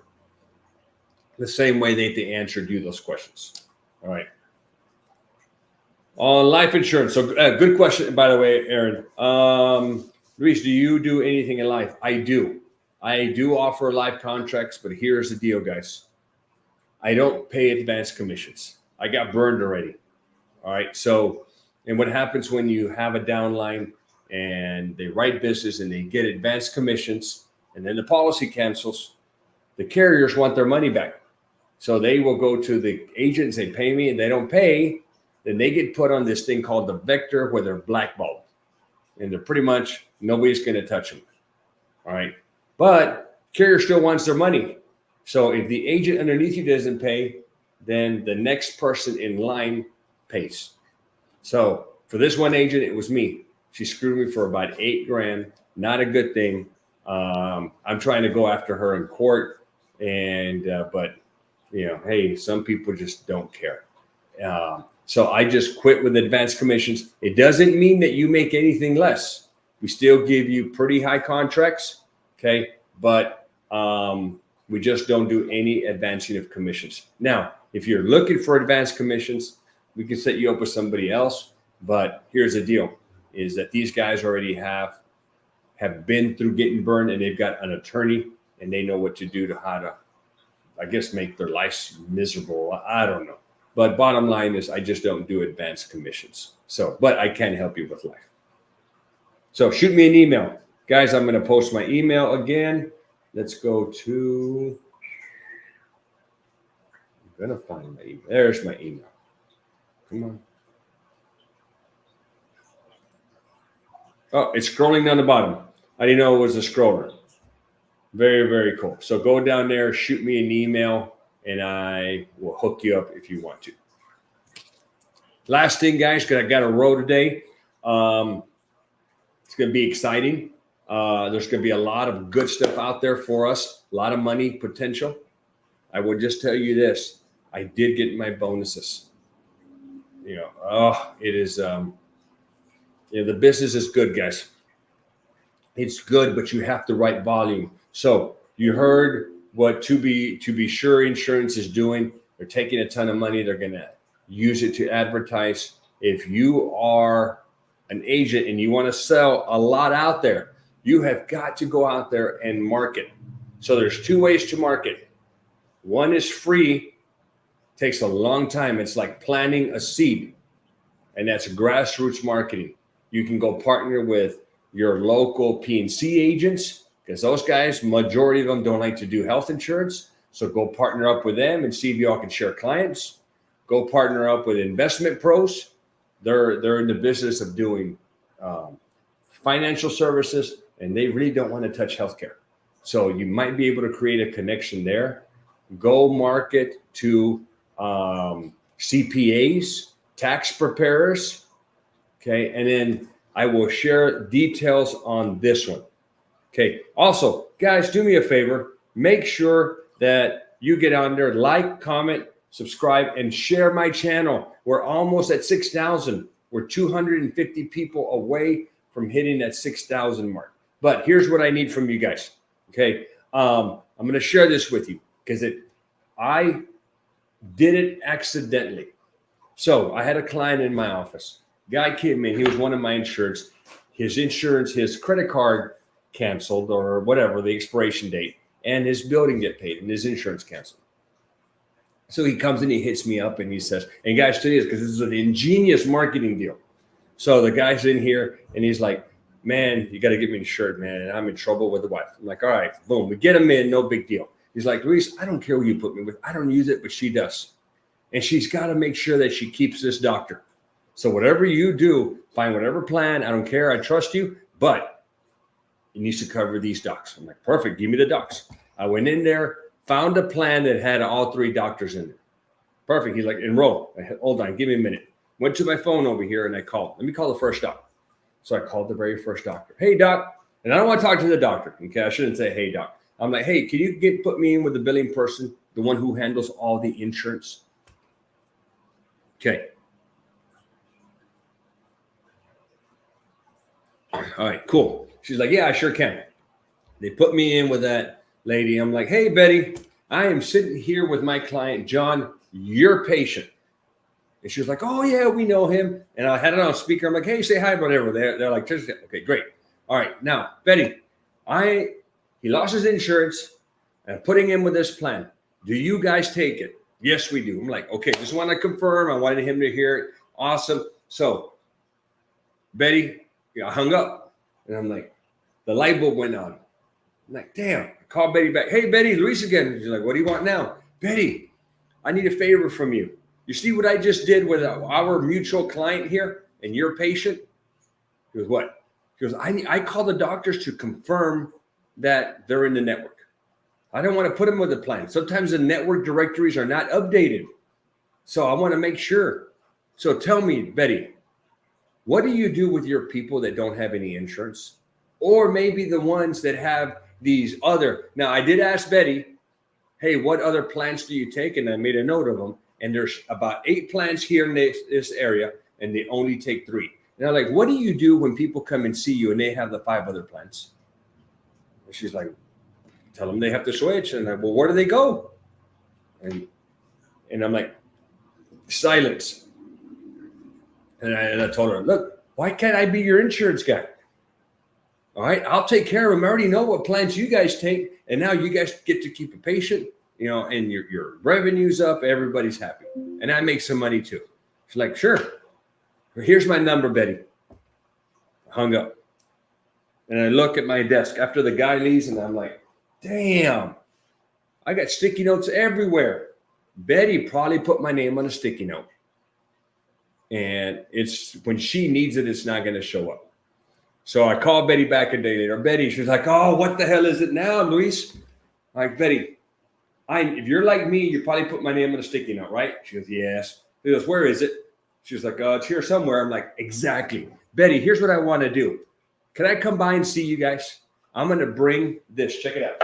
the same way that they answered you those questions. All right. On life insurance. So good question, by the way, Aaron. Luis, do you do anything in life? I do. I do offer life contracts, but here's the deal, guys. I don't pay advanced commissions. I got burned already. All right. So, and what happens when you have a downline and they write business and they get advanced commissions and then the policy cancels, the carriers want their money back. So they will go to the agent and say, pay me, and they don't pay. Then they get put on this thing called the vector where they're blackballed. And they're pretty much, nobody's going to touch them. All right. But carrier still wants their money. So if the agent underneath you doesn't pay, then the next person in line pays. So for this one agent, it was me. She screwed me for about $8,000. Not a good thing. I'm trying to go after her in court, but hey, some people just don't care. So I just quit with advanced commissions. It doesn't mean that you make anything less. We still give you pretty high contracts, okay? But we just don't do any advancing of commissions. Now, if you're looking for advanced commissions, we can set you up with somebody else. But here's the deal, is that these guys already have been through getting burned, and they've got an attorney, and they know what to do to how to, I guess, make their lives miserable. I don't know. But bottom line is I just don't do advanced commissions. So, but I can help you with life. So shoot me an email. Guys, I'm going to post my email again. Let's go to, I'm going to find my email. There's my email. Come on. Oh, it's scrolling down the bottom. I didn't know it was a scroller. Very, very cool. So go down there, shoot me an email, and I will hook you up if you want to. Last thing, guys, because I got to roll today. It's going to be exciting. There's going to be a lot of good stuff out there for us, a lot of money potential. I will just tell you this. I did get my bonuses. It is, the business is good, guys. It's good, but you have the right volume. So you heard what To Be Sure Insurance is doing. They're taking a ton of money. They're going to use it to advertise. If you are an agent and you want to sell a lot out there, you have got to go out there and market. So there's two ways to market. One is free, takes a long time. It's like planting a seed, and that's grassroots marketing. You can go partner with your local P&C agents, because those guys, majority of them don't like to do health insurance. So go partner up with them and see if y'all can share clients. Go partner up with investment pros. They're in the business of doing financial services, and they really don't want to touch healthcare. So you might be able to create a connection there. Go market to CPAs, tax preparers, okay? And then I will share details on this one. Okay. Also, guys, do me a favor. Make sure that you get on there, like, comment, subscribe, and share my channel. We're almost at 6,000. We're 250 people away from hitting that 6,000 mark. But here's what I need from you guys. Okay. I'm going to share this with you because I did it accidentally. So I had a client in my office. Guy came in. He was one of my insureds. His credit card canceled or whatever, the expiration date, and his bill didn't get paid and his insurance canceled. So he comes and he hits me up and he says, and guys, today is because this is an ingenious marketing deal. So the guy's in here and he's like, man, you got to get me insured, man. And I'm in trouble with the wife. I'm like, all right, boom, we get him in, no big deal. He's like, Luis, I don't care who you put me with. I don't use it, but she does. And she's got to make sure that she keeps this doctor. So whatever you do, find whatever plan. I don't care. I trust you, but It needs to cover these docs. I'm like, perfect. Give me the docs. I went in there, found a plan that had all 3 doctors in there. Perfect. He's like, enroll. Hold on. Give me a minute. Went to my phone over here and I called. Let me call the first doc. So I called the very first doctor. Hey, doc. And I don't want to talk to the doctor. Okay. I shouldn't say, hey, doc. I'm like, hey, can you put me in with the billing person, the one who handles all the insurance? Okay. All right, cool. She's like, yeah, I sure can. They put me in with that lady. I'm like, hey, Betty, I am sitting here with my client, John, your patient. And she was like, oh, yeah, we know him. And I had it on speaker. I'm like, hey, say hi, whatever. They're like, okay, great. All right, now, Betty, he lost his insurance and I'm putting him with this plan. Do you guys take it? Yes, we do. I'm like, okay, just want to confirm. I wanted him to hear it. Awesome. So, Betty, I hung up. And I'm like, the light bulb went on. I'm like, damn. I called Betty back. Hey, Betty, Luis again. She's like, what do you want now? Betty, I need a favor from you. You see what I just did with our mutual client here and your patient? He goes, what? He goes, I call the doctors to confirm that they're in the network. I don't want to put them with the plan. Sometimes the network directories are not updated. So I want to make sure. So tell me, Betty, what do you do with your people that don't have any insurance? Or maybe the ones that have these other. Now, I did ask Betty, hey, what other plans do you take? And I made a note of them. And there's about 8 plans here in this area, and they only take 3. And I'm like, what do you do when people come and see you and they have the 5 other plans? And she's like, tell them they have to switch. And I'm like, well, where do they go? And I'm like, silence. And I told her, look, why can't I be your insurance guy? All right, I'll take care of them. I already know what plans you guys take. And now you guys get to keep a patient, and your revenue's up. Everybody's happy. And I make some money too. She's like, sure. Here's my number, Betty. I hung up. And I look at my desk after the guy leaves and I'm like, damn, I got sticky notes everywhere. Betty probably put my name on a sticky note. And it's when she needs it, it's not going to show up. So I called Betty back a day later. Betty, she was like, oh, what the hell is it now, Luis? I'm like, Betty, if you're like me, you probably put my name on a sticky note, right? She goes, yes. He goes, where is it? She was like, it's here somewhere. I'm like, exactly. Betty, here's what I want to do. Can I come by and see you guys? I'm going to bring this. Check it out.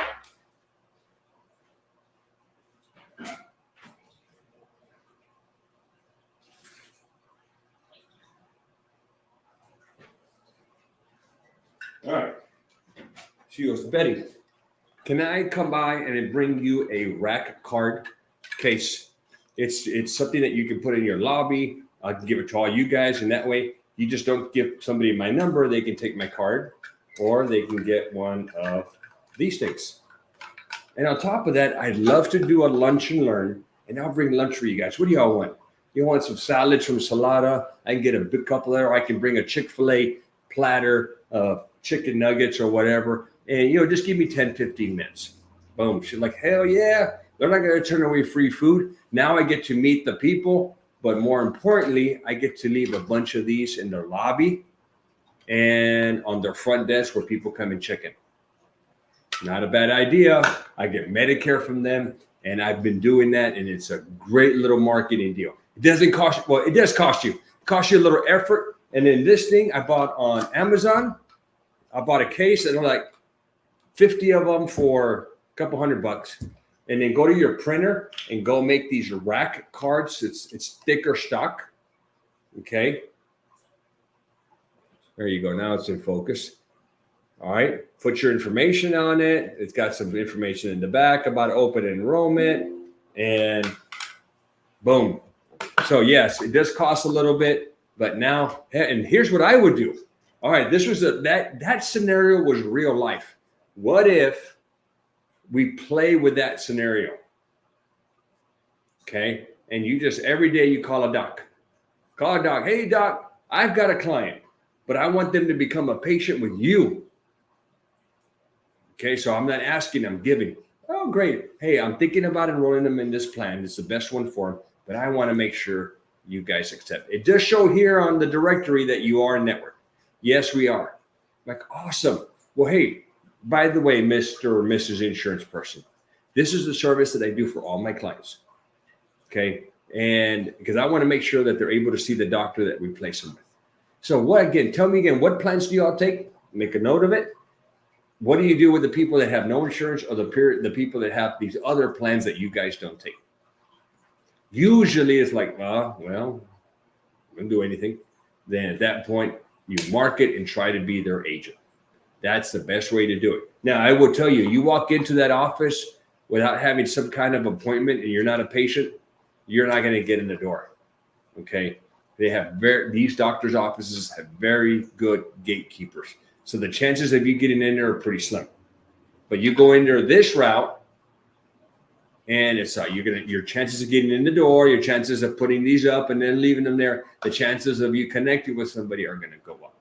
All right. She goes, Betty, can I come by and bring you a rack card case? It's something that you can put in your lobby. I can give it to all you guys, and that way you just don't give somebody my number. They can take my card, or they can get one of these things. And on top of that, I'd love to do a lunch and learn, and I'll bring lunch for you guys. What do y'all want? You want some salads from Salada? I can get a big couple there. I can bring a Chick-fil-A platter of chicken nuggets or whatever. And, just give me 10, 15 minutes. Boom. She's like, hell yeah. They're not going to turn away free food. Now I get to meet the people. But more importantly, I get to leave a bunch of these in their lobby and on their front desk where people come and check in. Not a bad idea. I get Medicare from them, and I've been doing that, and it's a great little marketing deal. It doesn't cost you. Well, it does cost you. It costs you a little effort. And then this thing I bought on Amazon. I bought a case, and I'm like 50 of them for a couple $100. And then go to your printer and go make these rack cards. It's thicker stock. Okay. There you go. Now it's in focus. All right. Put your information on it. It's got some information in the back about open enrollment. And boom. So yes, it does cost a little bit, but now, and here's what I would do. All right. This was that scenario was real life. What if we play with that scenario? Okay. And you just, every day you call a doc. Call a doc. Hey, doc, I've got a client, but I want them to become a patient with you. Okay. So I'm not asking, I'm giving. Oh, great. Hey, I'm thinking about enrolling them in this plan. It's the best one for them, but I want to make sure you guys accept. It does show here on the directory that you are in network. Yes, we are. Like, awesome. Well, hey, by the way, Mr. or Mrs. Insurance person, this is the service that I do for all my clients. Okay. And because I want to make sure that they're able to see the doctor that we place them with. So tell me again, what plans do you all take? Make a note of it. What do you do with the people that have no insurance or the people that have these other plans that you guys don't take? Usually it's like, well, I don't do anything. Then at that point, you market and try to be their agent. That's the best way to do it. Now, I will tell you, you walk into that office without having some kind of appointment and you're not a patient, you're not going to get in the door. Okay. These doctors' offices have very good gatekeepers. So the chances of you getting in there are pretty slim. But you go in there this route, and it's your chances of getting in the door, your chances of putting these up and then leaving them there, the chances of you connecting with somebody are going to go up.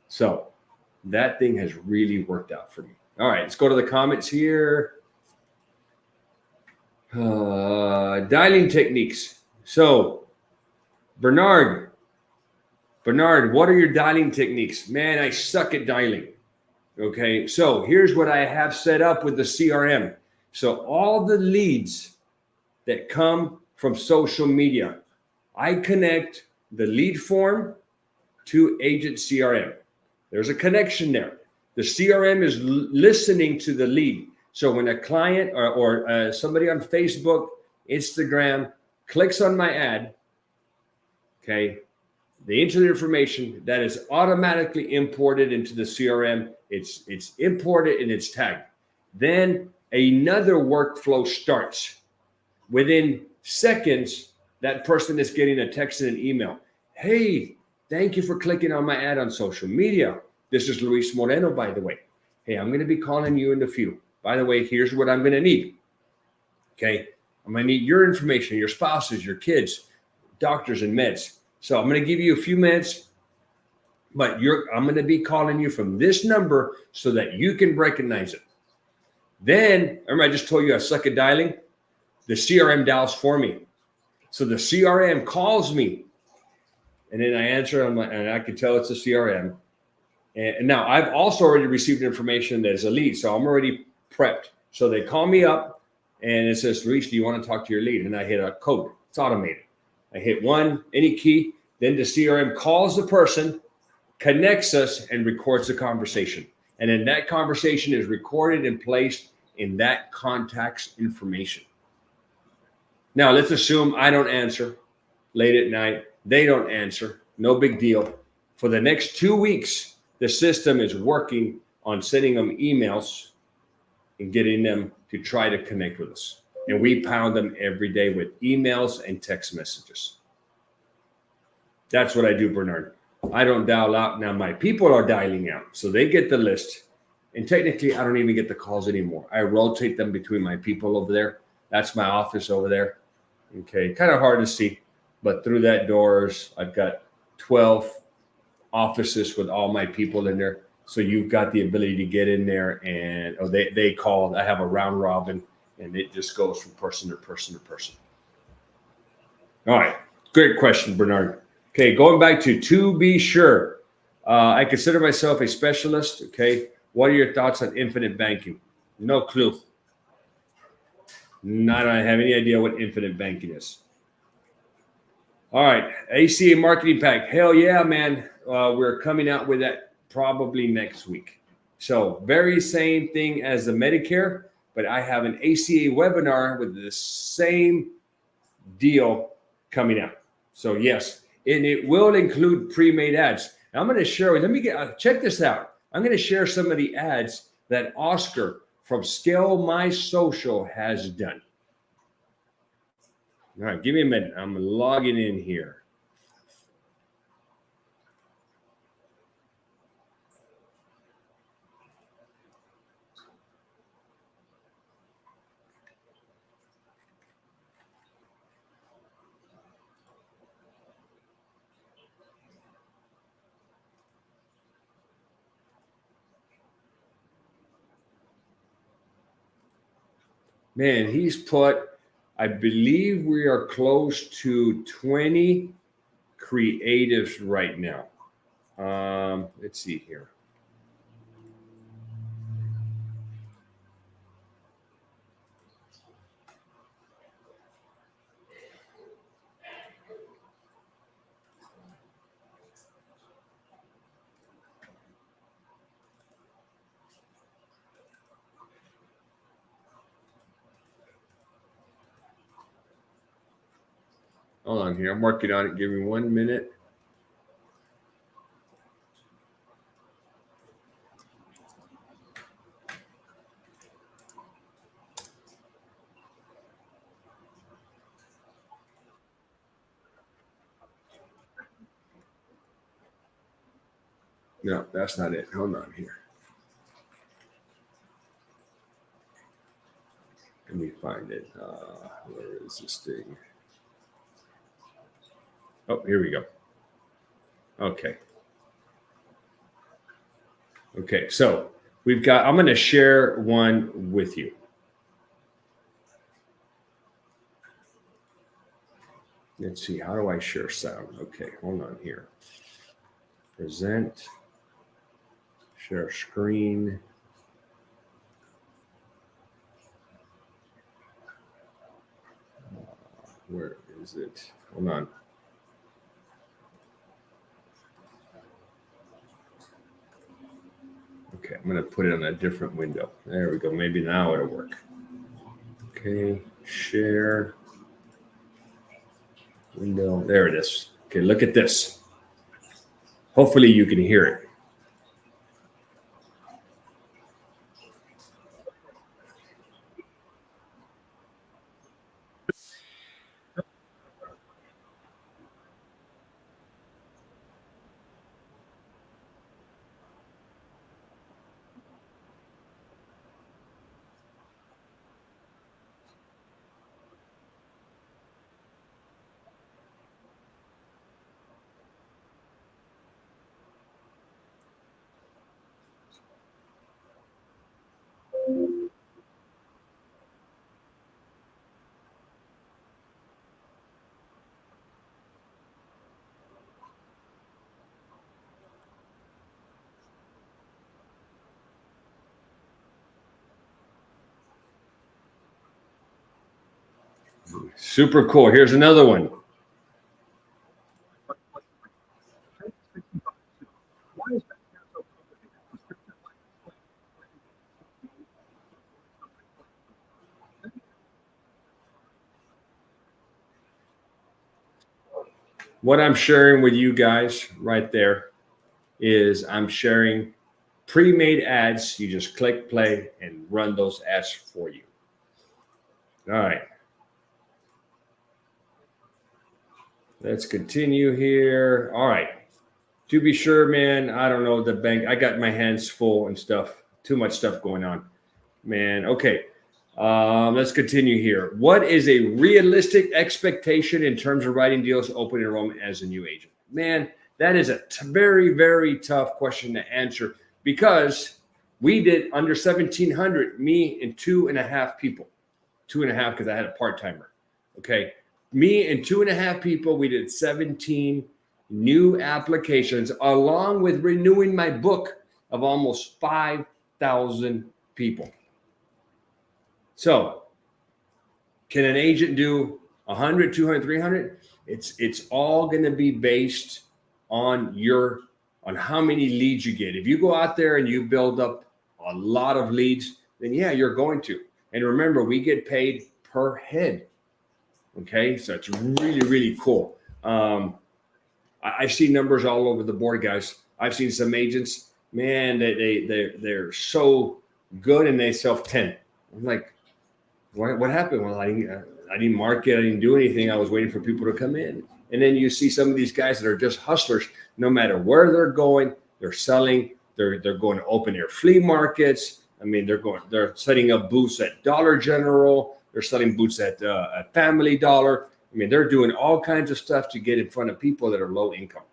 So that thing has really worked out for me. All right, let's go to the comments here. Dialing techniques. So Bernard, what are your dialing techniques? Man, I suck at dialing. Okay, so here's what I have set up with the CRM. So all the leads that come from social media, I connect the lead form to agent CRM. There's a connection there. The CRM is listening to the lead. So when a client or somebody on Facebook, Instagram clicks on my ad, okay, they enter the information that is automatically imported into the CRM. It's imported and it's tagged. Then another workflow starts. Within seconds, that person is getting a text and an email. Hey, thank you for clicking on my ad on social media. This is Luis Moreno, by the way. Hey, I'm going to be calling you in a few. By the way, here's what I'm going to need. Okay, I'm going to need your information, your spouses, your kids, doctors, and meds. So I'm going to give you a few minutes, but I'm going to be calling you from this number so that you can recognize it. Then, remember I just told you I suck at dialing? The CRM dials for me. So the CRM calls me, and then I answer, and I can tell it's a CRM. And now I've also already received information that is a lead, so I'm already prepped. So they call me up, and it says, Luis, do you want to talk to your lead? And I hit a code. It's automated. I hit any key, then the CRM calls the person, connects us, and records the conversation. And then that conversation is recorded and placed in that contact's information. Now, let's assume I don't answer late at night. They don't answer. No big deal. For the next 2 weeks, the system is working on sending them emails and getting them to try to connect with us. And we pound them every day with emails and text messages. That's what I do, Bernard. I don't dial out. Now my people are dialing out. So they get the list. And technically, I don't even get the calls anymore. I rotate them between my people over there. That's my office over there. Okay, kind of hard to see. But through that doors, I've got 12 offices with all my people in there. So you've got the ability to get in there and they call. I have a round robin, and it just goes from person to person to person. All right, great question, Bernard. Okay, going back to be sure. I consider myself a specialist. Okay, what are your thoughts on infinite banking? No clue. I don't have any idea what infinite banking is. All right, ACA marketing pack. Hell yeah, man. We're coming out with that probably next week. So very same thing as the Medicare, but I have an ACA webinar with the same deal coming out. So yes, and it will include pre-made ads. Now I'm going to share. Check this out. I'm going to share some of the ads that Oscar from Scale My Social has done. All right, give me a minute. I'm logging in here. Man, he's put, I believe we are close to 20 creatives right now. Let's see here. Hold on here. I'm working on it. Give me 1 minute. No, that's not it. Hold on here. Let me find it. Where is this thing? Oh, here we go. Okay. Okay, so we've got, I'm going to share one with you. Let's see, how do I share sound? Okay, hold on here. Present, share screen. Where is it? Hold on. Okay, I'm going to put it on a different window. There we go. Maybe now it'll work. Okay, share window. There it is. Okay, look at this. Hopefully you can hear it. Super cool. Here's another one. What I'm sharing with you guys right there is I'm sharing pre-made ads. You just click play and run those ads for you. All right. Let's continue here. All right. To be sure, man, I don't know the bank. I got my hands full and stuff. Too much stuff going on, man. Okay. Let's continue here. What is a realistic expectation in terms of writing deals open enrollment as a new agent? Man, that is a very, very tough question to answer because we did under 1,700, me and 2.5 people. 2.5 because I had a part-timer. Okay. Me and 2.5 people, we did 17 new applications along with renewing my book of almost 5,000 people. So can an agent do 100, 200, 300? It's all going to be based on how many leads you get. If you go out there and you build up a lot of leads, then yeah, you're going to. And remember, we get paid per head. Okay, so it's really, really cool. I see numbers all over the board, guys. I've seen some agents, man, they're so good and they sell 10. I'm like, what happened? Well, I didn't market, I didn't do anything. I was waiting for people to come in. And then you see some of these guys that are just hustlers. No matter where they're going, they're selling. They're going to open air flea markets. I mean, they're setting up booths at Dollar General. They're selling booths at Family Dollar. I mean, they're doing all kinds of stuff to get in front of people that are low income,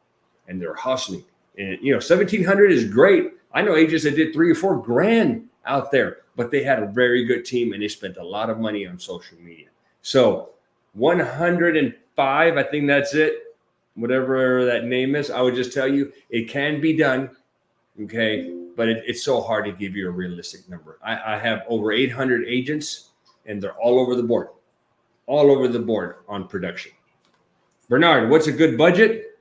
and they're hustling. And 1,700 is great. I know agents that did $3 or $4 grand out there, but they had a very good team and they spent a lot of money on social media. So 105, I think that's it. Whatever that name is, I would just tell you it can be done. Okay, but it's so hard to give you a realistic number. I have over 800 agents, and they're all over the board on production. Bernard, what's a good budget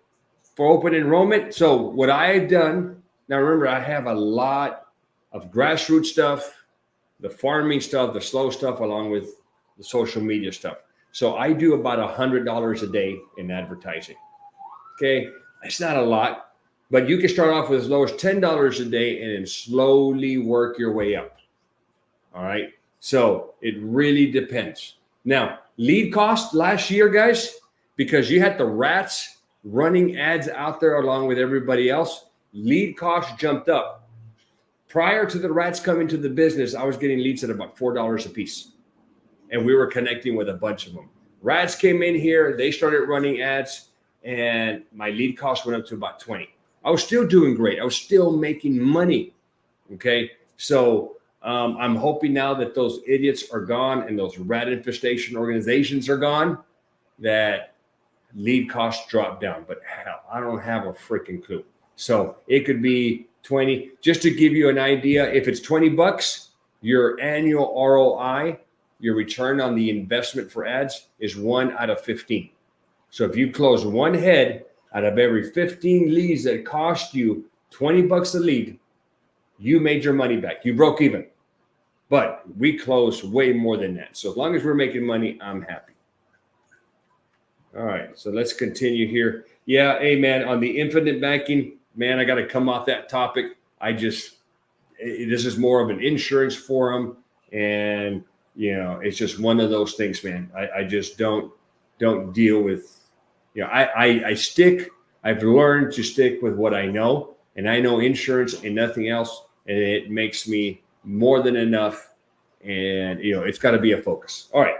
for open enrollment? So what I've done, now remember, I have a lot of grassroots stuff, the farming stuff, the slow stuff, along with the social media stuff. So I do about $100 a day in advertising. Okay, it's not a lot, but you can start off with as low as $10 a day and then slowly work your way up. All right, so it really depends. Now, lead cost last year, guys, because you had the rats running ads out there along with everybody else, lead cost jumped up. Prior to the rats coming to the business, I was getting leads at about $4 a piece, and we were connecting with a bunch of them. Rats came in here, they started running ads, and my lead cost went up to about 20. I was still doing great. I was still making money. Okay, so I'm hoping now that those idiots are gone and those rat infestation organizations are gone, that lead costs drop down. But hell, I don't have a freaking clue. So it could be 20. Just to give you an idea, if it's $20, your annual ROI, your return on the investment for ads, is 1 out of 15. So if you close one head out of every 15 leads that cost you $20 a lead, you made your money back. You broke even. But we closed way more than that. So as long as we're making money, I'm happy. All right, so let's continue here. Yeah, hey, man, on the infinite banking, man, I got to come off that topic. This is more of an insurance forum, and, it's just one of those things, man. I just don't deal with, I've learned to stick with what I know, and I know insurance and nothing else, and it makes me more than enough, and, it's got to be a focus. All right.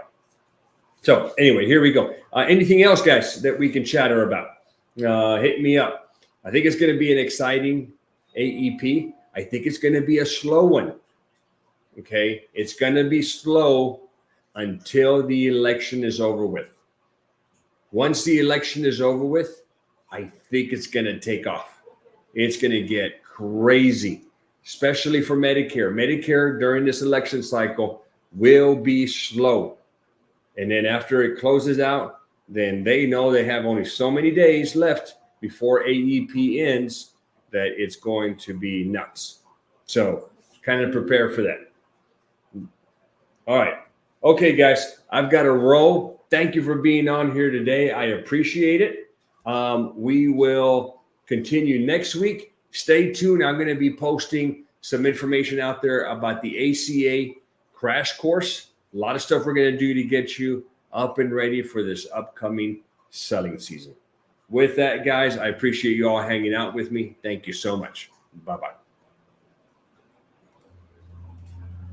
So anyway, here we go. Anything else, guys, that we can chatter about? Hit me up. I think it's going to be an exciting AEP. I think it's going to be a slow one. Okay. It's going to be slow until the election is over with. Once the election is over with, I think it's going to take off. It's going to get crazy, especially for Medicare. Medicare during this election cycle will be slow. And then after it closes out, then they know they have only so many days left before AEP ends, that it's going to be nuts. So kind of prepare for that. All right. Okay, guys, I've got to roll. Thank you for being on here today. I appreciate it. We will continue next week. Stay tuned. I'm going to be posting some information out there about the ACA crash course. A lot of stuff we're going to do to get you up and ready for this upcoming selling season. With that, guys, I appreciate you all hanging out with me. Thank you so much. Bye-bye.